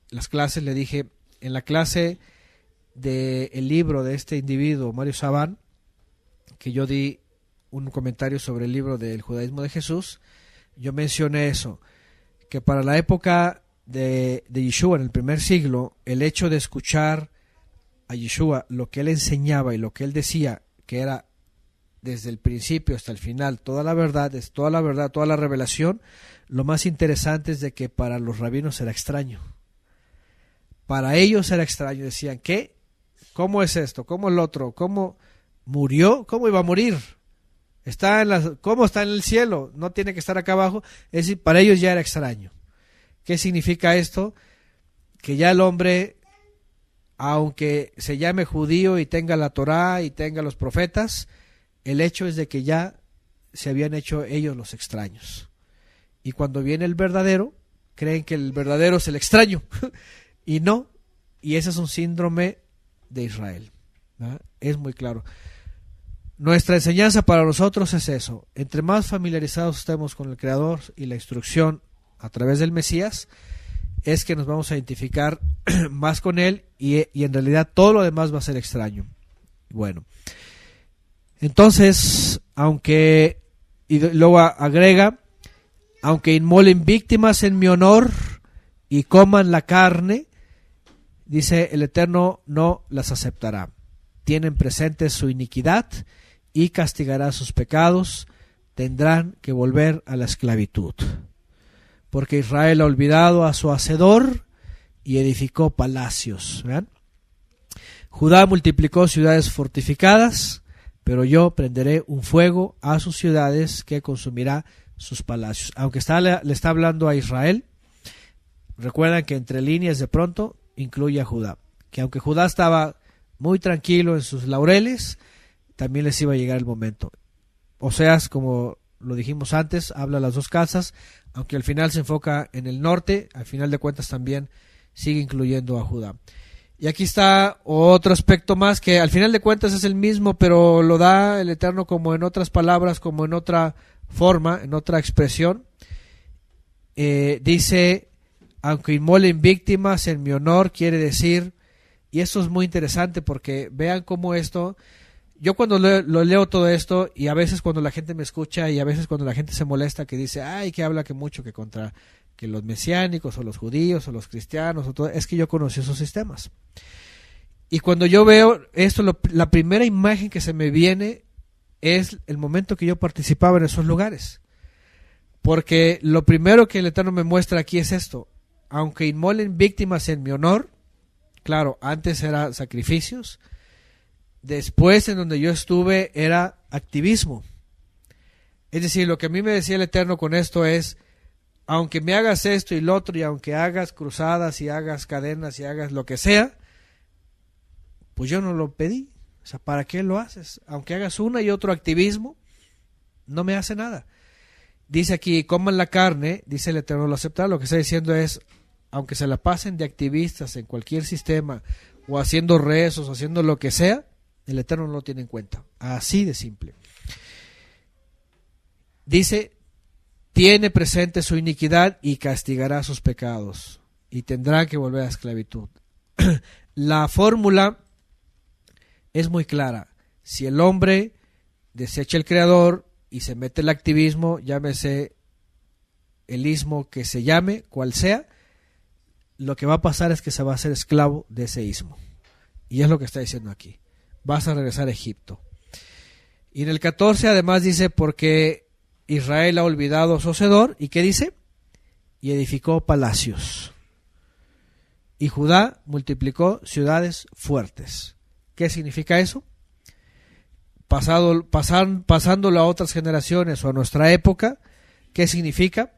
las clases, le dije, en la clase del libro de este individuo, Mario Sabán, que yo di un comentario sobre el libro del judaísmo de Jesús, yo mencioné eso, que para la época de Yeshua en el primer siglo, el hecho de escuchar a Yeshua lo que él enseñaba y lo que él decía, que era desde el principio hasta el final toda la verdad, toda la revelación, lo más interesante es de que para los rabinos era extraño. Para ellos era extraño, decían, ¿qué? ¿Cómo es esto? ¿Cómo el otro? ¿Cómo murió? ¿Cómo iba a morir? ¿Cómo está en el cielo? No tiene que estar acá abajo. Es decir, para ellos ya era extraño. ¿Qué significa esto? Que ya el hombre, aunque se llame judío y tenga la Torá y tenga los profetas, el hecho es de que ya se habían hecho ellos los extraños. Y cuando viene el verdadero, creen que el verdadero es el extraño. Y no, y ese es un síndrome de Israel, ¿verdad? Es muy claro. Nuestra enseñanza para nosotros es eso. Entre más familiarizados estemos con el Creador y la instrucción a través del Mesías, es que nos vamos a identificar más con él y en realidad todo lo demás va a ser extraño. Bueno, entonces, y luego agrega, aunque inmolen víctimas en mi honor y coman la carne, dice, el Eterno no las aceptará. Tienen presente su iniquidad y castigará sus pecados, tendrán que volver a la esclavitud. Porque Israel ha olvidado a su hacedor y edificó palacios. ¿Vean? Judá multiplicó ciudades fortificadas, pero yo prenderé un fuego a sus ciudades que consumirá sus palacios. Aunque le está hablando a Israel, recuerdan que entre líneas de pronto incluye a Judá. Que aunque Judá estaba muy tranquilo en sus laureles, también les iba a llegar el momento. Oseas, como lo dijimos antes, habla a las dos casas, aunque al final se enfoca en el norte, al final de cuentas también sigue incluyendo a Judá. Y aquí está otro aspecto más que al final de cuentas es el mismo, pero lo da el Eterno como en otras palabras, como en otra forma, en otra expresión. Dice, aunque inmolen víctimas en mi honor, quiere decir, y esto es muy interesante porque vean cómo esto, yo cuando lo leo todo esto, y a veces cuando la gente me escucha y a veces cuando la gente se molesta que dice, ay, que habla que mucho que contra que los mesiánicos o los judíos o los cristianos o todo, es que yo conocí esos sistemas. Y cuando yo veo esto, la primera imagen que se me viene es el momento que yo participaba en esos lugares. Porque lo primero que el Eterno me muestra aquí es esto: aunque inmolen víctimas en mi honor, claro, antes eran sacrificios, después en donde yo estuve era activismo. Es decir, lo que a mí me decía el Eterno con esto es: aunque me hagas esto y lo otro, y aunque hagas cruzadas y hagas cadenas y hagas lo que sea, pues yo no lo pedí. O sea, ¿para qué lo haces? Aunque hagas una y otro activismo, no me hace nada. Dice aquí, coman la carne, dice el Eterno, lo aceptará. Lo que está diciendo es, aunque se la pasen de activistas en cualquier sistema, o haciendo rezos, haciendo lo que sea, el Eterno no lo tiene en cuenta. Así de simple. Dice, tiene presente su iniquidad y castigará sus pecados, y tendrá que volver a esclavitud. La fórmula es muy clara. Si el hombre desecha el Creador y se mete el activismo, llámese el ismo que se llame, cual sea, lo que va a pasar es que se va a hacer esclavo de ese ismo. Y es lo que está diciendo aquí. Vas a regresar a Egipto. Y en el 14 además dice, porque Israel ha olvidado a su hacedor, ¿y qué dice? Y edificó palacios. Y Judá multiplicó ciudades fuertes. ¿Qué significa eso? Pasándolo a otras generaciones o a nuestra época, ¿qué significa?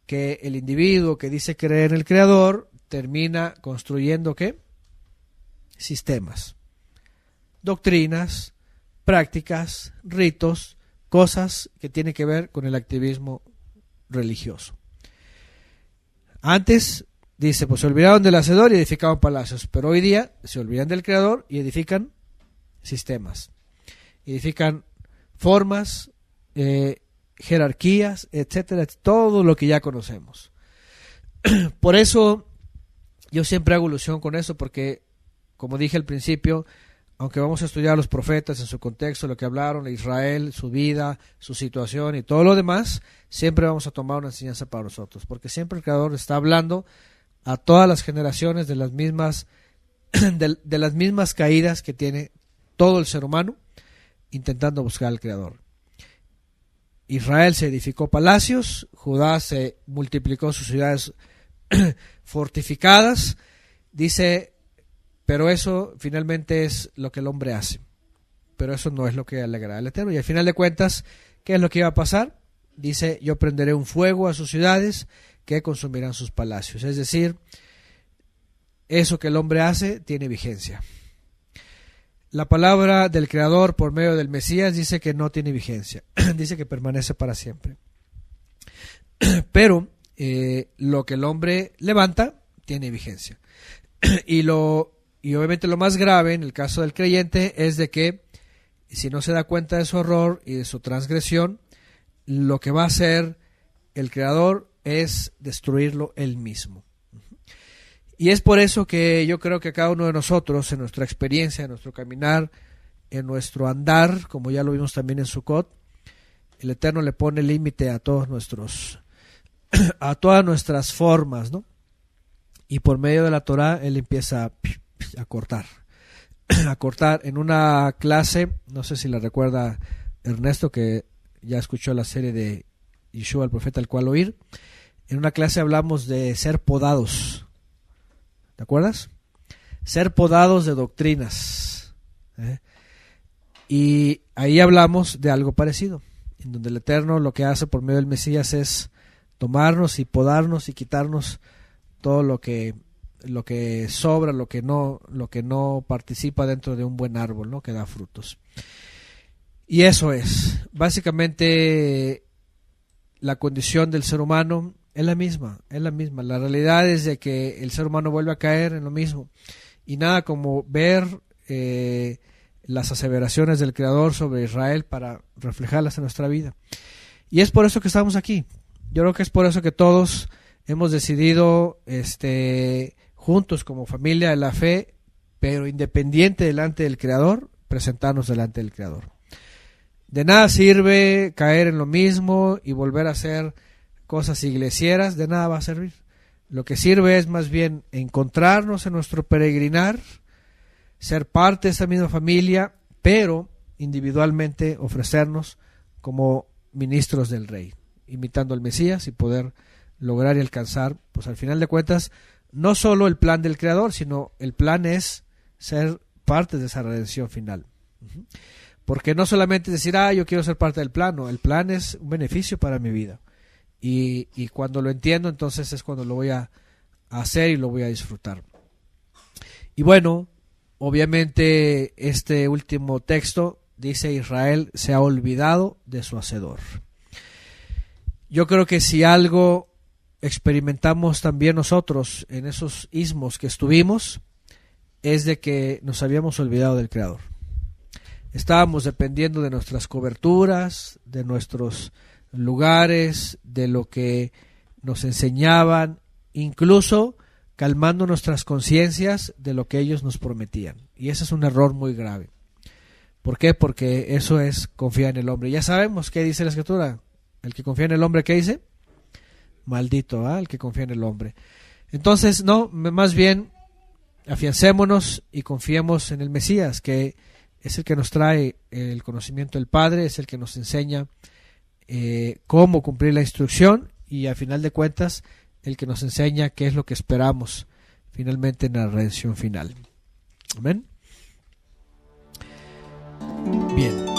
Que el individuo que dice creer en el Creador termina construyendo ¿qué? Sistemas, doctrinas, prácticas, ritos, cosas que tienen que ver con el activismo religioso. Antes dice, pues se olvidaron del Hacedor y edificaban palacios, pero hoy día se olvidan del Creador y edifican sistemas, edifican formas, jerarquías, etcétera, todo lo que ya conocemos. Por eso yo siempre hago alusión con eso, porque como dije al principio, aunque vamos a estudiar a los profetas en su contexto, lo que hablaron de Israel, su vida, su situación y todo lo demás, siempre vamos a tomar una enseñanza para nosotros, porque siempre el Creador está hablando a todas las generaciones de las mismas de las mismas caídas que tiene todo el ser humano, intentando buscar al Creador. Israel se edificó palacios, Judá se multiplicó sus ciudades fortificadas, dice, pero eso finalmente es lo que el hombre hace, pero eso no es lo que alegrará al Eterno. Y al final de cuentas, ¿qué es lo que iba a pasar? Dice, yo prenderé un fuego a sus ciudades que consumirán sus palacios. Es decir, eso que el hombre hace tiene vigencia. La palabra del Creador por medio del Mesías dice que no tiene vigencia, dice que permanece para siempre. Pero lo que el hombre levanta tiene vigencia. Y obviamente lo más grave en el caso del creyente es de que si no se da cuenta de su error y de su transgresión, lo que va a hacer el Creador es destruirlo él mismo. Y es por eso que yo creo que cada uno de nosotros, en nuestra experiencia, en nuestro caminar, en nuestro andar, como ya lo vimos también en Sukkot, el Eterno le pone límite a todas nuestras formas, ¿no? Y por medio de la Torah él empieza a cortar. A cortar. En una clase, no sé si la recuerda Ernesto, que ya escuchó la serie de Yeshua, el profeta al cual oír. En una clase hablamos de ser podados. ¿Te acuerdas? Ser podados de doctrinas. Y ahí hablamos de algo parecido, en donde el Eterno lo que hace por medio del Mesías es tomarnos y podarnos y quitarnos todo lo que sobra, lo que no participa dentro de un buen árbol, ¿no? Que da frutos. Y eso es, básicamente, la condición del ser humano es la misma. La realidad es de que el ser humano vuelve a caer en lo mismo. Y nada como ver las aseveraciones del Creador sobre Israel para reflejarlas en nuestra vida. Y es por eso que estamos aquí. Yo creo que es por eso que todos hemos decidido juntos como familia de la fe, pero independiente delante del Creador, presentarnos delante del Creador. De nada sirve caer en lo mismo y volver a hacer cosas iglesieras, de nada va a servir. Lo que sirve es más bien encontrarnos en nuestro peregrinar, ser parte de esa misma familia, pero individualmente ofrecernos como ministros del Rey. imitando al Mesías y poder lograr y alcanzar, pues al final de cuentas, no solo el plan del Creador, sino el plan es ser parte de esa redención final. Porque no solamente decir, yo quiero ser parte del plan, no, el plan es un beneficio para mi vida. Y cuando lo entiendo, entonces es cuando lo voy a hacer y lo voy a disfrutar. Y bueno, obviamente este último texto dice: Israel se ha olvidado de su hacedor. Yo creo que si algo experimentamos también nosotros en esos ismos que estuvimos, es de que nos habíamos olvidado del Creador. Estábamos dependiendo de nuestras coberturas, de nuestros lugares, de lo que nos enseñaban, incluso calmando nuestras conciencias de lo que ellos nos prometían. Y ese es un error muy grave. ¿Por qué? Porque eso es confiar en el hombre. Ya sabemos qué dice la Escritura. El que confía en el hombre, ¿qué dice? Maldito, el que confía en el hombre. Entonces, no, más bien afiancémonos y confiemos en el Mesías, que es el que nos trae el conocimiento del Padre, es el que nos enseña cómo cumplir la instrucción, y al final de cuentas el que nos enseña qué es lo que esperamos finalmente en la redención final. Amén. Bien.